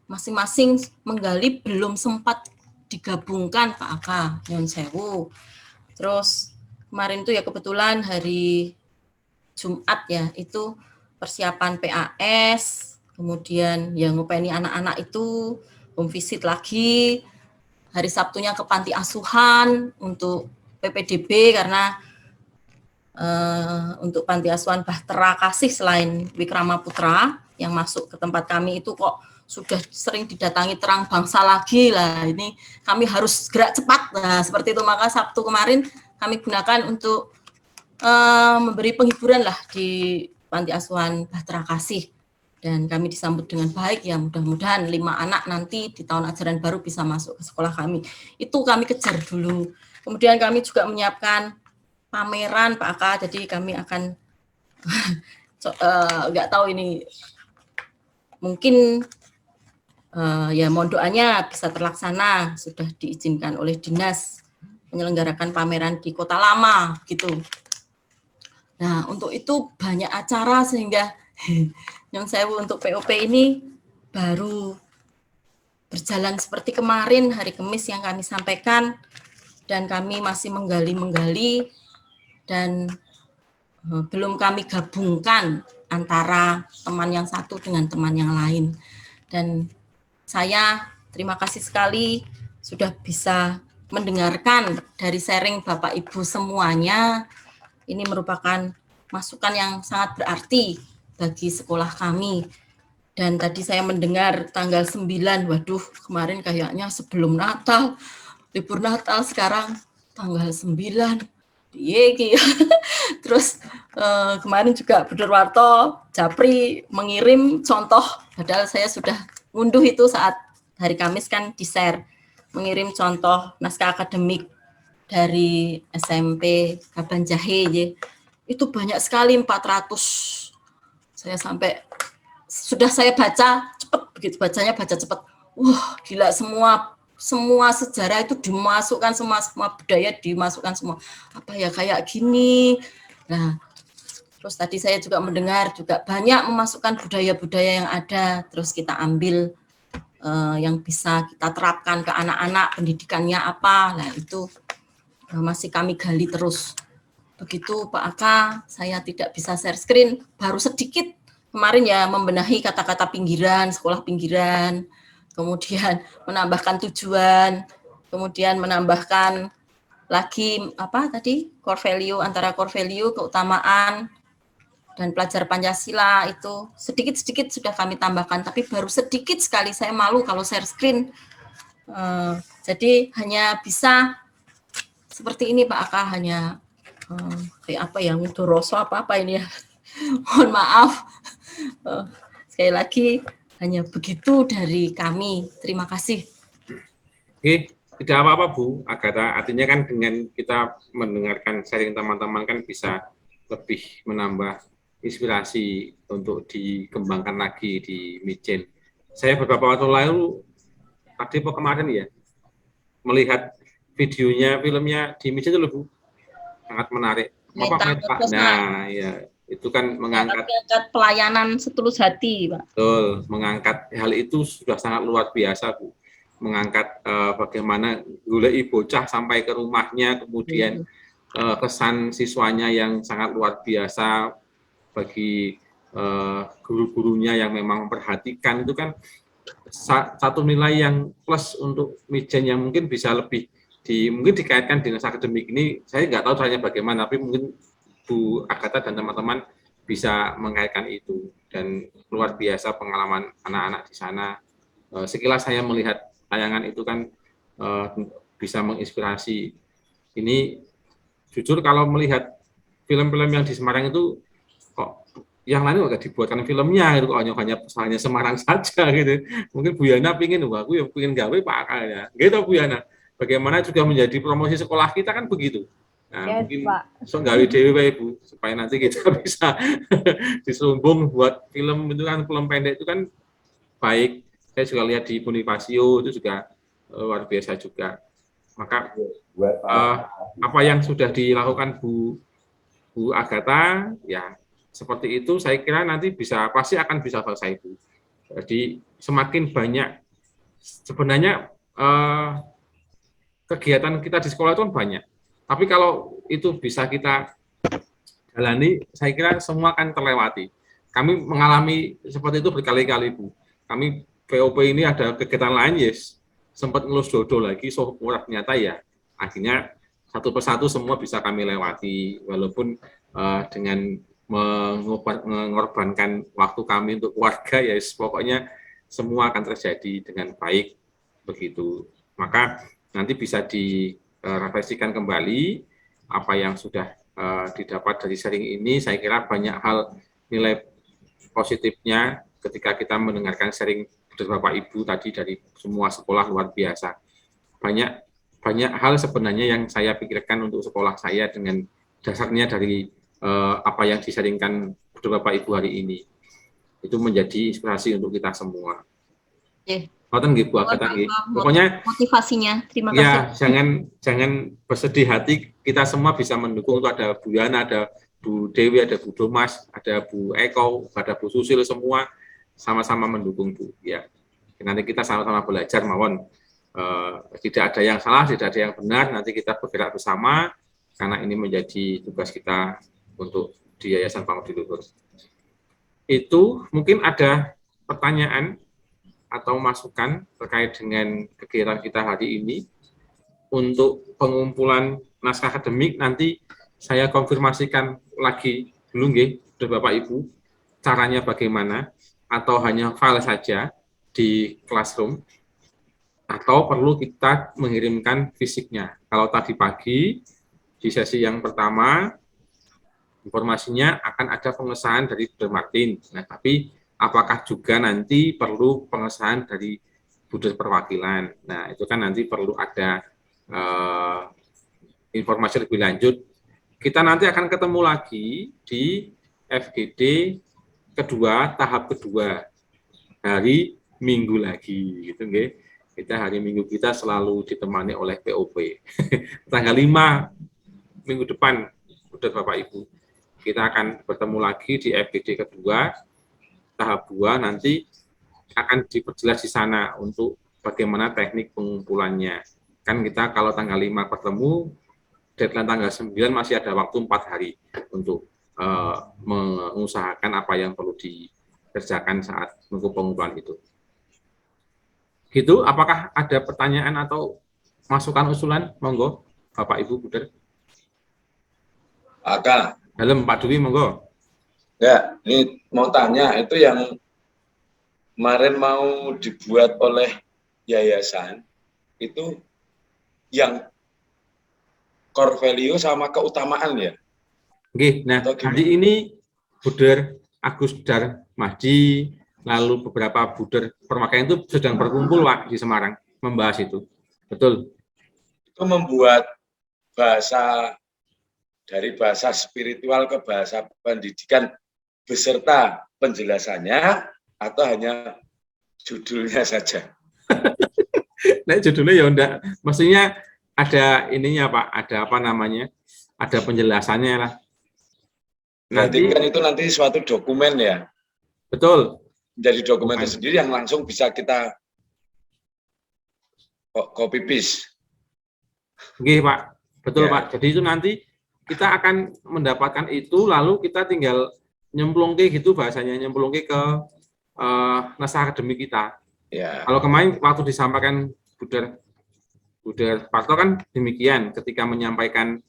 masing-masing menggali belum sempat digabungkan Pak Aka, Nyon Sewu. Terus kemarin itu ya kebetulan hari Jumat ya, itu persiapan PAS, kemudian yang ngopeni anak-anak itu, home visit lagi, hari Sabtunya ke panti asuhan untuk PPDB karena untuk panti asuhan Bahtera Kasih selain Wikrama Putra yang masuk ke tempat kami itu kok sudah sering didatangi terang bangsa lagi lah, ini kami harus gerak cepat. Nah, seperti itu, maka Sabtu kemarin kami gunakan untuk memberi penghiburan lah di panti asuhan Bahtera Kasih, dan kami disambut dengan baik ya, mudah-mudahan 5 anak nanti di tahun ajaran baru bisa masuk ke sekolah kami. Itu kami kejar dulu. Kemudian kami juga menyiapkan pameran Pak Aka, jadi kami akan nggak tahu ini mungkin ya mohon doanya bisa terlaksana, sudah diizinkan oleh dinas menyelenggarakan pameran di Kota Lama gitu. Nah, untuk itu banyak acara sehingga Nyon Sewu untuk POP ini baru berjalan seperti kemarin hari Kamis yang kami sampaikan, dan kami masih menggali dan belum kami gabungkan antara teman yang satu dengan teman yang lain. Dan saya terima kasih sekali sudah bisa mendengarkan dari sharing Bapak Ibu semuanya. Ini merupakan masukan yang sangat berarti bagi sekolah kami. Dan tadi saya mendengar tanggal 9, waduh kemarin kayaknya sebelum Natal, libur Natal, sekarang tanggal 9. Terus kemarin juga Bu Durwarto Japri mengirim contoh, padahal saya sudah ngunduh itu saat hari Kamis kan di-share, mengirim contoh naskah akademik dari SMP Kabanjahe ya. Itu banyak sekali, 400. Saya sampai sudah saya baca cepat, begitu bacanya baca cepat. Wah, gila, semua sejarah itu dimasukkan, semua budaya dimasukkan semua. Apa ya kayak gini. Nah, terus tadi saya juga mendengar juga banyak memasukkan budaya-budaya yang ada, terus kita ambil yang bisa kita terapkan ke anak-anak, pendidikannya apa. Nah, itu masih kami gali terus. Begitu Pak Aka, saya tidak bisa share screen, baru sedikit kemarin ya membenahi kata-kata pinggiran, sekolah pinggiran, kemudian menambahkan tujuan, kemudian menambahkan lagi apa tadi, core value, antara core value, keutamaan, dan pelajar Pancasila itu sedikit-sedikit sudah kami tambahkan, tapi baru sedikit sekali, saya malu kalau share screen. Jadi hanya bisa seperti ini Pak Aka, hanya kayak apa ya, mudoroso apa ini ya, mohon maaf. Sekali lagi hanya begitu dari kami. Terima kasih. Oke, tidak apa-apa Bu Agatha. Artinya kan dengan kita mendengarkan sharing teman-teman kan bisa lebih menambah inspirasi untuk dikembangkan lagi di Mijen. Saya beberapa waktu lalu, tadi kemarin ya, melihat videonya, filmnya di Mijen itu Bu, sangat menarik. Nah, ya. Itu kan mengangkat pelayanan setulus hati, Pak. Betul, mengangkat hal itu sudah sangat luar biasa, Bu. Mengangkat bagaimana golek bocah sampai ke rumahnya, kemudian kesan siswanya yang sangat luar biasa bagi guru-gurunya yang memang memperhatikan, itu kan satu nilai yang plus untuk Mijen yang mungkin bisa lebih mungkin dikaitkan dengan akademik ini. Saya nggak tahu caranya bagaimana, tapi mungkin Bu Agatha dan teman-teman bisa mengaitkan itu, dan luar biasa pengalaman anak-anak di sana. Sekilas saya melihat tayangan itu kan bisa menginspirasi. Ini jujur kalau melihat film-film yang di Semarang itu kok yang lain nggak dibuatkan filmnya, itu kok hanya Semarang saja gitu. Mungkin Bu Yana pingin, wah aku ya pingin gawe Pak Aka ya. Gitu Bu Yana. Bagaimana juga menjadi promosi sekolah kita kan begitu. Nah, yes, mungkin so gawe dewe Bu, supaya nanti kita bisa disumbung buat film itu kan, film pendek itu kan baik. Saya juga lihat di Bonifacio itu juga luar biasa juga. Maka apa yang sudah dilakukan Bu Agatha, ya seperti itu, saya kira nanti pasti akan bisa selesai, Bu. Jadi semakin banyak sebenarnya kegiatan kita di sekolah itu banyak. Tapi kalau itu bisa kita jalani, saya kira semua akan terlewati. Kami mengalami seperti itu berkali-kali, Bu. Kami VOP ini ada kegiatan lain, yes, sempat ngelus dodol lagi, so ternyata ya akhirnya satu persatu semua bisa kami lewati, walaupun dengan mengorbankan waktu kami untuk keluarga, ya yes, pokoknya semua akan terjadi dengan baik begitu. Maka nanti bisa direfleksikan kembali apa yang sudah didapat dari sharing ini. Saya kira banyak hal nilai positifnya ketika kita mendengarkan sharing dari Bapak Ibu tadi dari semua sekolah luar biasa. Banyak hal sebenarnya yang saya pikirkan untuk sekolah saya dengan dasarnya dari apa yang disaringkan dari Bapak Ibu hari ini. Itu menjadi inspirasi untuk kita semua. Pokoknya motivasinya. Terima kasih. Ya, jangan bersedih hati. Kita semua bisa mendukung. Itu ada Bu Yana, ada Bu Dewi, ada Bu Domas, ada Bu Eko, ada Bu Susil, semua sama-sama mendukung, Bu. Ya, nanti kita sama-sama belajar, mawon. Tidak ada yang salah, tidak ada yang benar. Nanti kita bergerak bersama karena ini menjadi tugas kita untuk di Yayasan Pangudi Luhur. Itu mungkin ada pertanyaan atau masukan terkait dengan kegiatan kita hari ini. Untuk pengumpulan naskah akademik nanti saya konfirmasikan lagi dulu nggih dari Bapak Ibu caranya bagaimana, atau hanya file saja di classroom atau perlu kita mengirimkan fisiknya. Kalau tadi pagi di sesi yang pertama informasinya akan ada pengesahan dari Dr. Martin. Nah, tapi apakah juga nanti perlu pengesahan dari Budir Perwakilan? Nah, itu kan nanti perlu ada informasi lebih lanjut. Kita nanti akan ketemu lagi di FGD kedua, tahap kedua, hari Minggu lagi, gitu nggih. Kita hari Minggu kita selalu ditemani oleh POP. Tanggal 5 minggu depan, udah Bapak Ibu, kita akan bertemu lagi di FGD kedua, tahap 2, nanti akan diperjelas di sana untuk bagaimana teknik pengumpulannya. Kan kita kalau tanggal 5 bertemu, deadline tanggal 9 masih ada waktu 4 hari untuk mengusahakan apa yang perlu dikerjakan saat menunggu pengumpulan itu. Gitu, apakah ada pertanyaan atau masukan usulan? Monggo, Bapak Ibu Budir. Aka. Dalam Pak Dwi, monggo. Ya, ini mau tanya, itu yang kemarin mau dibuat oleh yayasan, itu yang core value sama keutamaan ya? Oke, nah hari ini Budir Agus Dar Mahdi, lalu beberapa Budir Perwakilan itu sedang berkumpul Pak di Semarang, membahas itu. Betul. Itu membuat bahasa, dari bahasa spiritual ke bahasa pendidikan beserta penjelasannya, atau hanya judulnya saja? Nah, judulnya ya enggak, maksudnya ada ininya Pak, ada apa namanya, ada penjelasannya lah. Nanti kan itu nanti suatu dokumen ya? Betul. Menjadi dokumen tersendiri yang langsung bisa kita copy paste. Oke Pak, betul ya. Pak. Jadi itu nanti kita akan mendapatkan itu, lalu kita tinggal nyemplungke gitu bahasanya, nyemplungke ke naskah akademik kita. Ya. Kalau kemarin waktu disampaikan Budir Parto kan demikian, ketika menyampaikan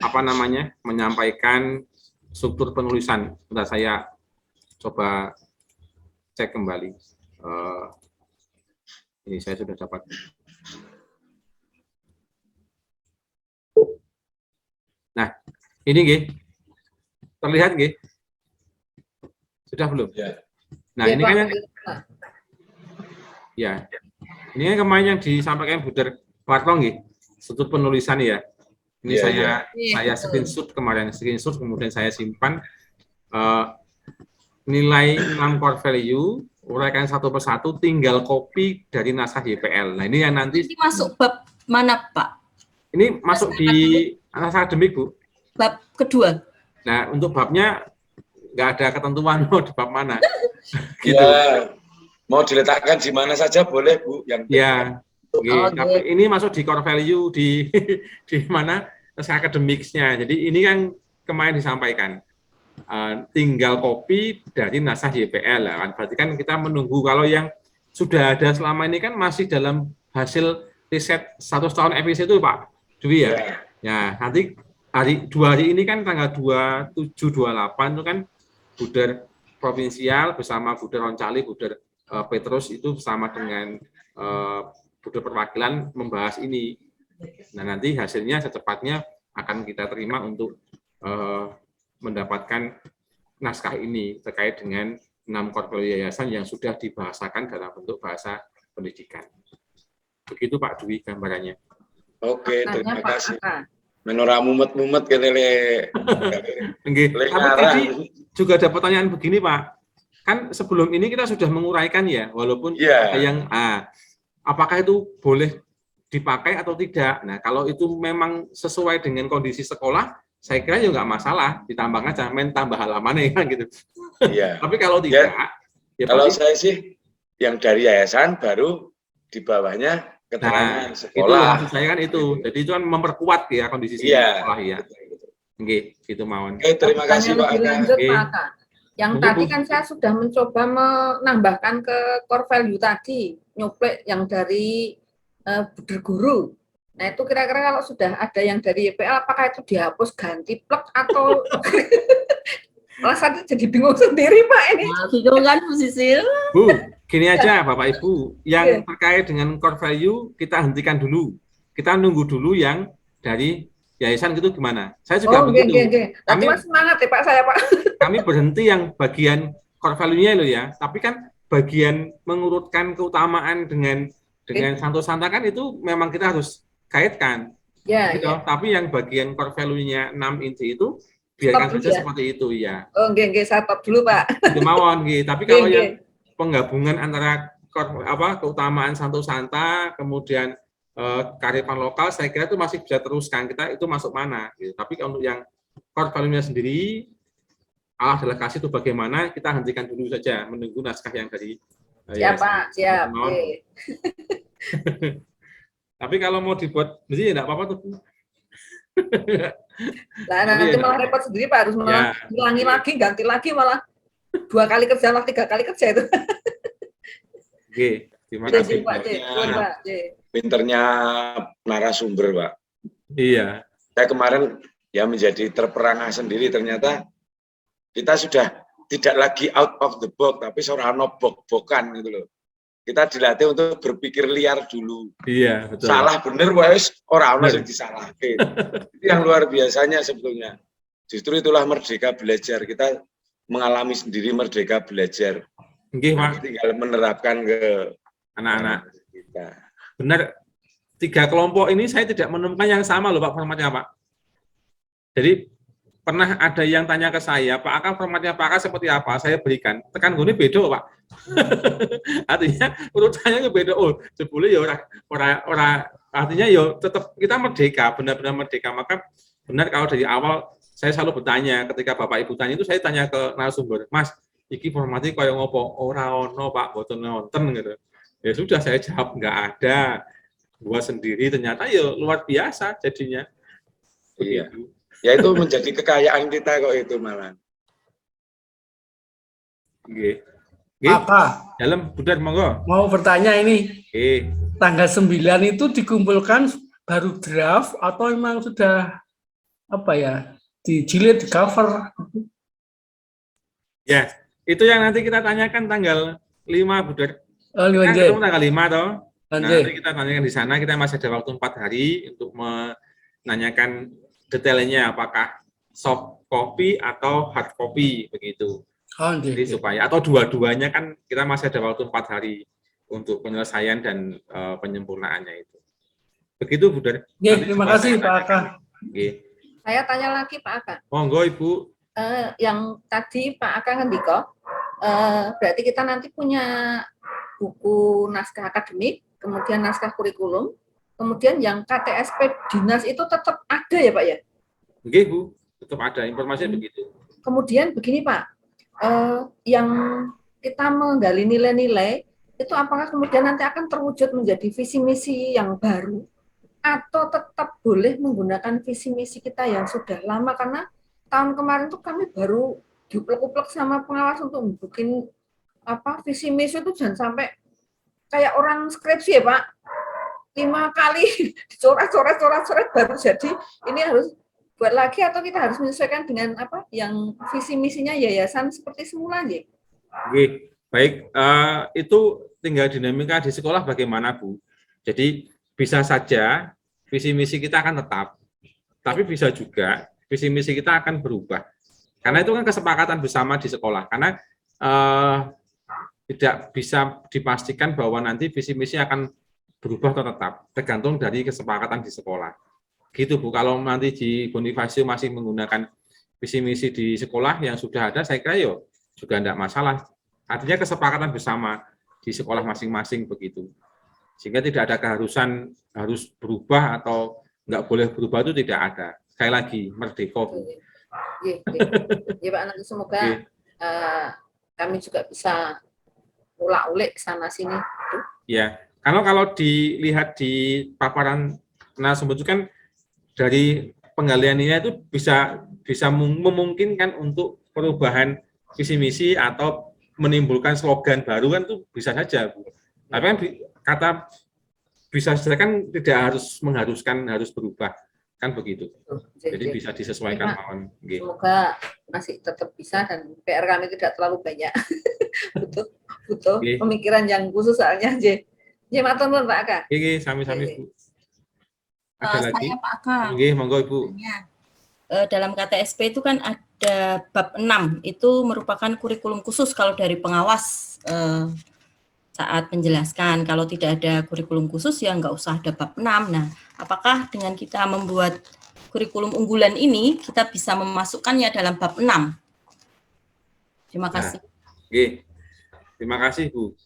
apa namanya, menyampaikan struktur penulisan. Bentar saya coba cek kembali. Ini saya sudah dapat. Nah, ini nggih. Terlihat nggih? Sudah belum? Ya. Nah, ya, ini kan yang ya. Ini kan kemarin yang disampaikan Budir Parto nggih, struktur penulisan ya. Ini ya, saya screenshot kemarin, kemudian saya simpan nilai 6 core value, uraikan satu persatu, tinggal copy dari naskah YPL. Nah, ini yang nanti masuk bab mana, Pak? Ini masuk di naskah akademik, Bu. Bab kedua. Nah, untuk babnya nggak ada ketentuan mau di bab mana. Gitu. Ya, mau diletakkan di mana saja boleh, Bu. Yang Ya, Oh, tapi ini masuk di core value di di mana naskah akademiknya. Jadi ini kan kemarin disampaikan. Tinggal copy dari naskah YPL lah kan. Berarti kan kita menunggu kalau yang sudah ada selama ini kan masih dalam hasil riset 100 tahun FIC itu Pak Dwi ya. Ya, nanti dua hari ini kan tanggal 27 28 itu kan Buder provinsial bersama Buder Roncali, Buder Petrus itu bersama dengan Buder perwakilan membahas ini. Nah, nanti hasilnya secepatnya akan kita terima untuk mendapatkan naskah ini terkait dengan 6 core value yayasan yang sudah dibahasakan dalam bentuk bahasa pendidikan. Begitu Pak Dwi gambarannya. Oke, terima kasih. Menora mumet-mumet kan Tapi tadi juga ada pertanyaan begini Pak. Kan sebelum ini kita sudah menguraikan ya, walaupun ada yang apakah itu boleh dipakai atau tidak. Nah, kalau itu memang sesuai dengan kondisi sekolah, saya kira juga nggak masalah, ditambah aja, main tambah halamannya kan gitu. Iya. Tapi kalau tidak, ya kalau saya sih yang dari yayasan baru di bawahnya keterangan sekolah. Itu maksud saya kan itu. Jadi itu kan memperkuat ya kondisi sekolah ya. Oke, gitu mawon. Oke, terima kasih Pak Lanjut Pak Aka. Yang tadi kan saya sudah mencoba menambahkan ke core value tadi, nyoplek yang dari Buder Guru. Nah itu kira-kira kalau sudah ada yang dari YPL, apakah itu dihapus ganti plek atau alasannya jadi bingung sendiri Pak ini. Bingung kan Bu Sisil? Bu, gini aja Bapak Ibu, yang terkait dengan core value kita hentikan dulu. Kita nunggu dulu yang dari yayasan gitu gimana. Saya juga begitu. Kami semangat ya Pak saya Pak. Kami berhenti yang bagian core value-nya loh ya, tapi kan bagian mengurutkan keutamaan dengan Santo-Santa kan itu memang kita harus kaitkan. Ya, gitu. Tapi yang bagian core value-nya 6 inti itu biarkan saja seperti itu ya. Oh, nggih, saya stop dulu, Pak. Kemauan gitu. Tapi kalau yang penggabungan antara keutamaan Santo-Santa kemudian kearifan lokal saya kira itu masih bisa teruskan. Kita itu masuk mana gitu. Tapi untuk yang core value-nya sendiri Allah delegasi itu bagaimana kita hentikan dulu saja menunggu naskah yang dari siap Pak, siap. Tapi kalau mau dibuat mesti enggak apa-apa tuh. Nah, nanti malah repot sendiri Pak, harus malah ulangi lagi, ganti lagi malah 2 kali kerja lah 3 kali kerja itu. Oke, terima kasih. Pinternya narasumber, Pak. Iya. Saya kemarin ya menjadi terperangah sendiri, ternyata kita sudah tidak lagi out of the box, tapi sorano bok-bokan gitu loh. Kita dilatih untuk berpikir liar dulu. Iya, betul. Salah bener wes orang masih disalahkan. Itu yang luar biasanya sebetulnya. Justru itulah merdeka belajar. Kita mengalami sendiri merdeka belajar. Nggih, Pak. Tinggal menerapkan ke anak-anak kita. Benar. 3 kelompok ini saya tidak menemukan yang sama loh Pak formatnya Pak. Jadi pernah ada yang tanya ke saya, Pak Aka formatnya Pak Aka seperti apa? Saya berikan. Tekan gini beda Pak. Artinya urutannya itu beda. Oh, sebetulnya ya orang artinya ya tetap kita merdeka, benar-benar merdeka. Maka benar kalau dari awal saya selalu bertanya ketika Bapak Ibu tanya itu saya tanya ke narasumber, Mas, iki formatnya kaya ngopo? Ora ono Pak, boten nonton gitu. Ya sudah saya jawab enggak ada. Buat sendiri ternyata ya luar biasa jadinya. Iya. Ya itu menjadi kekayaan kita kok itu malah. Oke. Apa? Dalam Buder monggo. Mau bertanya ini. Tanggal 9 itu dikumpulkan baru draft atau memang sudah apa ya? Dijilid, di cover? Ya, itu yang nanti kita tanyakan tanggal 5 Buder. Oh, 5 Kita tanggal 5 toh. Nanti kita tanyakan di sana, kita masih ada waktu 4 hari untuk menanyakan detailnya apakah soft copy atau hard copy begitu. Jadi supaya atau dua-duanya kan kita masih ada waktu 4 hari untuk penyelesaian dan penyempurnaannya itu. Begitu Buder. Terima kasih Pak Aka. Saya tanya lagi Pak Aka. Monggo Ibu. Yang tadi Pak Aka ngendika, berarti kita nanti punya buku naskah akademik, kemudian naskah kurikulum, kemudian yang KTSP dinas itu tetap ada ya Pak ya? Oke Bu, tetap ada informasinya begitu. Kemudian begini Pak, yang kita menggali nilai-nilai itu apakah kemudian nanti akan terwujud menjadi visi misi yang baru atau tetap boleh menggunakan visi misi kita yang sudah lama, karena tahun kemarin tuh kami baru diuplek-uplek sama pengawas untuk bikin visi misi itu jangan sampai kayak orang skripsi ya Pak, 5 kali coret baru jadi. Ini harus buat lagi atau kita harus menyesuaikan dengan yang visi misinya yayasan seperti semula ya? Oke, baik. Itu tinggal dinamika di sekolah bagaimana Bu. Jadi bisa saja visi misi kita akan tetap, tapi bisa juga visi misi kita akan berubah. Karena itu kan kesepakatan bersama di sekolah. Karena tidak bisa dipastikan bahwa nanti visi misi akan berubah atau tetap, tergantung dari kesepakatan di sekolah. Gitu Bu, kalau nanti di Bonifacio masih menggunakan visi misi di sekolah yang sudah ada, saya kira juga tidak masalah. Artinya kesepakatan bersama di sekolah masing-masing begitu. Sehingga tidak ada keharusan harus berubah atau nggak boleh berubah, itu tidak ada. Sekali lagi, merdeka Bu. Ya Pak, nanti semoga kami juga bisa ulak-ulik sana-sini. Ya, kalau dilihat di paparan narasumber itu kan dari penggaliannya itu bisa memungkinkan untuk perubahan visi misi atau menimbulkan slogan baru kan, itu bisa saja Bu. Tapi kan kata bisa saja kan tidak harus mengharuskan harus berubah kan begitu. Jadi bisa disesuaikan mawon. Semoga masih tetap bisa dan PR kami tidak terlalu banyak. butuh pemikiran yang khusus soalnya. Matur nuwun Pak Aka. Sami-sami Bu. Ada lagi? Saya Pak Aka. Monggo Ibu. Dalam KTSP itu kan ada bab 6, itu merupakan kurikulum khusus kalau dari pengawas saat menjelaskan. Kalau tidak ada kurikulum khusus ya nggak usah ada bab 6. Nah, apakah dengan kita membuat kurikulum unggulan ini kita bisa memasukkannya dalam bab 6? Terima kasih. Terima kasih Bu.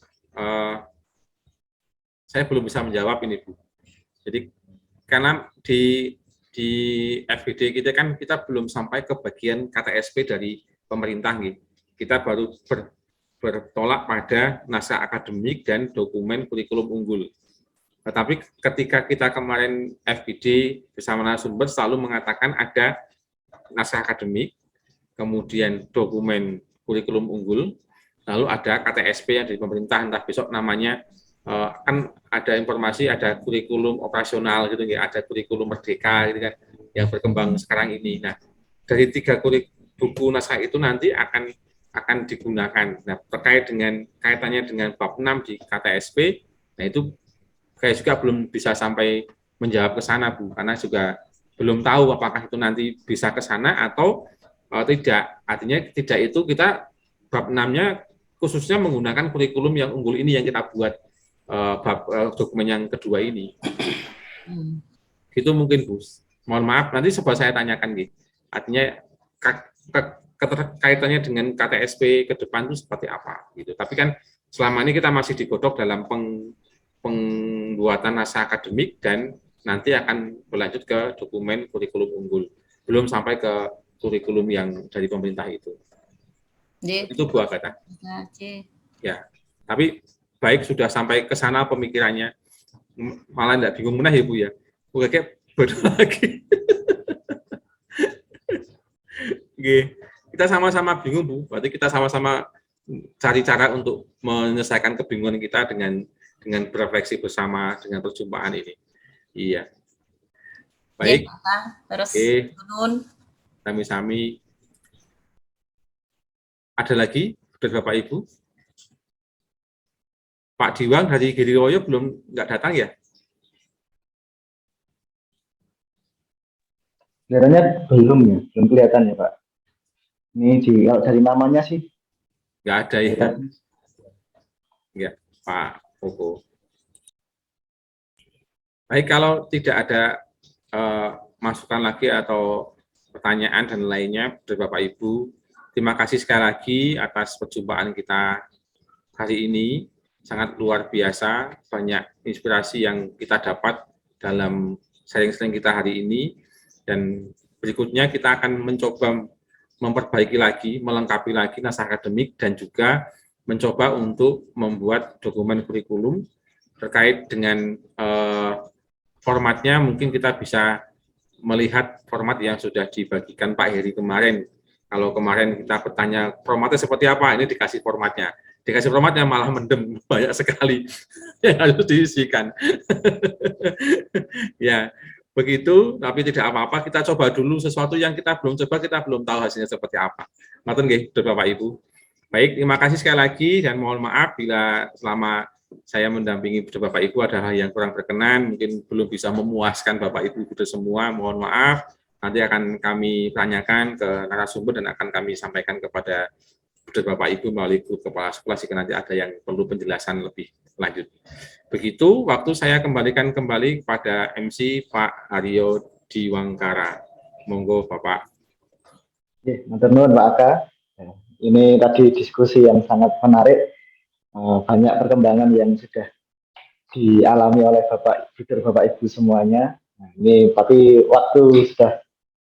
Saya belum bisa menjawab ini Bu. Jadi karena di FGD kita kan kita belum sampai ke bagian KTSP dari pemerintah gitu. Kita baru bertolak pada naskah akademik dan dokumen kurikulum unggul. Tetapi ketika kita kemarin FGD bersama narasumber selalu mengatakan ada naskah akademik, kemudian dokumen kurikulum unggul, lalu ada KTSP yang dari pemerintah, entah besok namanya kan ada informasi, ada kurikulum operasional gitu ya, ada kurikulum merdeka gitu kan yang berkembang sekarang ini. Nah, dari 3 buku naskah itu nanti akan digunakan. Nah, terkait dengan kaitannya dengan bab 6 di KTSP, nah itu saya juga belum bisa sampai menjawab ke sana Bu, karena juga belum tahu apakah itu nanti bisa ke sana atau tidak. Artinya tidak, itu kita bab 6-nya khususnya menggunakan kurikulum yang unggul ini yang kita buat dokumen yang kedua ini. Gitu mungkin Bu. Mohon maaf, nanti coba saya tanyakan gitu. Artinya keterkaitannya dengan KTSP ke depan itu seperti apa gitu. Tapi kan selama ini kita masih digodok dalam pembuatan naskah akademik dan nanti akan berlanjut ke dokumen kurikulum unggul. Belum sampai ke kurikulum yang dari pemerintah itu. Itu Bu Agatha. Ya, tapi baik sudah sampai ke sana pemikirannya, malah tidak bingung menah ya Bu ya. Bu kayak bodoh lagi. Kita sama-sama bingung Bu, berarti kita sama-sama cari cara untuk menyelesaikan kebingungan kita dengan berefleksi bersama dengan perjumpaan ini. Iya. Baik. Terus sami-sami. Ada lagi dari Bapak Ibu? Pak Diwang dari Giriwoyo nggak datang ya? Kelihatannya belum ya, belum kelihatan ya Pak. Ini dari namanya sih. Nggak ada ya? Nggak, Pak Koko. Baik, kalau tidak ada masukan lagi atau pertanyaan dan lainnya dari Bapak Ibu, terima kasih sekali lagi atas perjumpaan kita hari ini. Sangat luar biasa, banyak inspirasi yang kita dapat dalam sharing-sharing kita hari ini, dan berikutnya kita akan mencoba memperbaiki lagi, melengkapi lagi naskah akademik, dan juga mencoba untuk membuat dokumen kurikulum terkait dengan formatnya. Mungkin kita bisa melihat format yang sudah dibagikan Pak Heri kemarin. Kalau kemarin kita bertanya formatnya seperti apa, ini dikasih formatnya. Dikasih formatnya malah mendem, banyak sekali yang harus diisikan. Ya, begitu, tapi tidak apa-apa, kita coba dulu sesuatu yang kita belum coba, kita belum tahu hasilnya seperti apa. Ngaten nggih, Bapak Ibu. Baik, terima kasih sekali lagi, dan mohon maaf bila selama saya mendampingi Bapak Ibu ada hal yang kurang berkenan, mungkin belum bisa memuaskan Bapak Ibu itu semua, mohon maaf. Nanti akan kami tanyakan ke narasumber dan akan kami sampaikan kepada Bapak Ibu melalui grup kepala sekolah jika nanti ada yang perlu penjelasan lebih lanjut. Begitu, waktu saya kembalikan kembali kepada MC Pak Aryo Diwangkara. Monggo Bapak. Matur nuwun Pak Aka. Ini tadi diskusi yang sangat menarik. Banyak perkembangan yang sudah dialami oleh Bapak Ibu semuanya. Ini tapi waktu sudah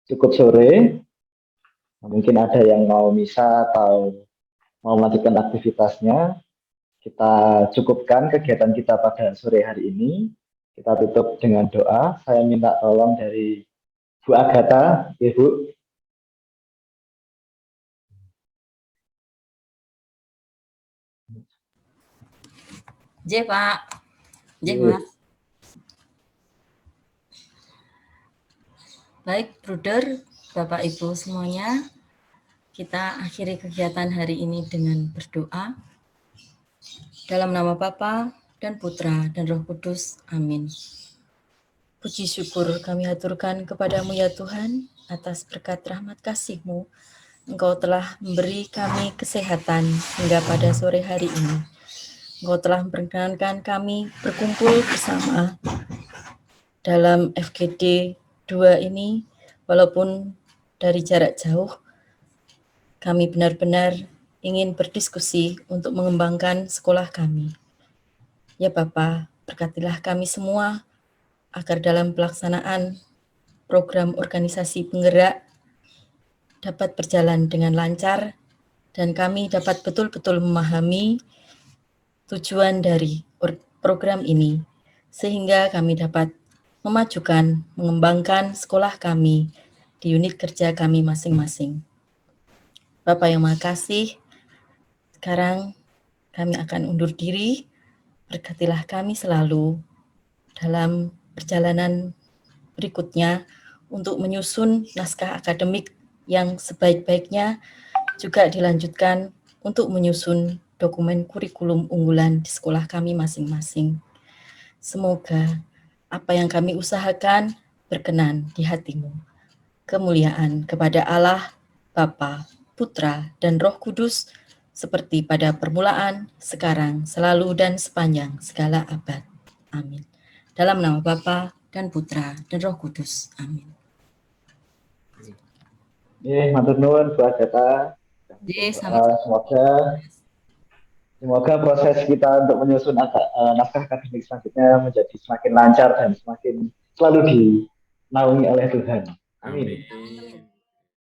cukup sore. Mungkin ada yang mau misa atau mau melanjutkan aktivitasnya. Kita cukupkan kegiatan kita pada sore hari ini. Kita tutup dengan doa. Saya minta tolong dari Bu Agatha, Ibu. J, Pak. J, Mas. Baik, Bruder, Bapak Ibu semuanya, kita akhiri kegiatan hari ini dengan berdoa. Dalam nama Bapa dan Putra dan Roh Kudus. Amin. Puji syukur kami haturkan kepadamu ya Tuhan, atas berkat rahmat kasih-Mu. Engkau telah memberi kami kesehatan hingga pada sore hari ini. Engkau telah memperkenankan kami berkumpul bersama dalam FGD 2 ini, walaupun dari jarak jauh, kami benar-benar ingin berdiskusi untuk mengembangkan sekolah kami. Ya Bapa, berkatilah kami semua, agar dalam pelaksanaan program organisasi penggerak dapat berjalan dengan lancar, dan kami dapat betul-betul memahami tujuan dari program ini, sehingga kami dapat memajukan, mengembangkan sekolah kami di unit kerja kami masing-masing. Bapak yang Maha Kasih, sekarang kami akan undur diri. Berkatilah kami selalu dalam perjalanan berikutnya untuk menyusun naskah akademik yang sebaik-baiknya, juga dilanjutkan untuk menyusun dokumen kurikulum unggulan di sekolah kami masing-masing. Semoga apa yang kami usahakan berkenan di hati-Mu. Kemuliaan kepada Allah, Bapa, Putra, dan Roh Kudus, seperti pada permulaan, sekarang, selalu, dan sepanjang segala abad. Amin. Dalam nama Bapa dan Putra dan Roh Kudus. Amin. Matur nuwun Bu Agatha. Semoga proses kita untuk menyusun naskah akademik selanjutnya menjadi semakin lancar dan semakin selalu dinaungi oleh Tuhan. Amin.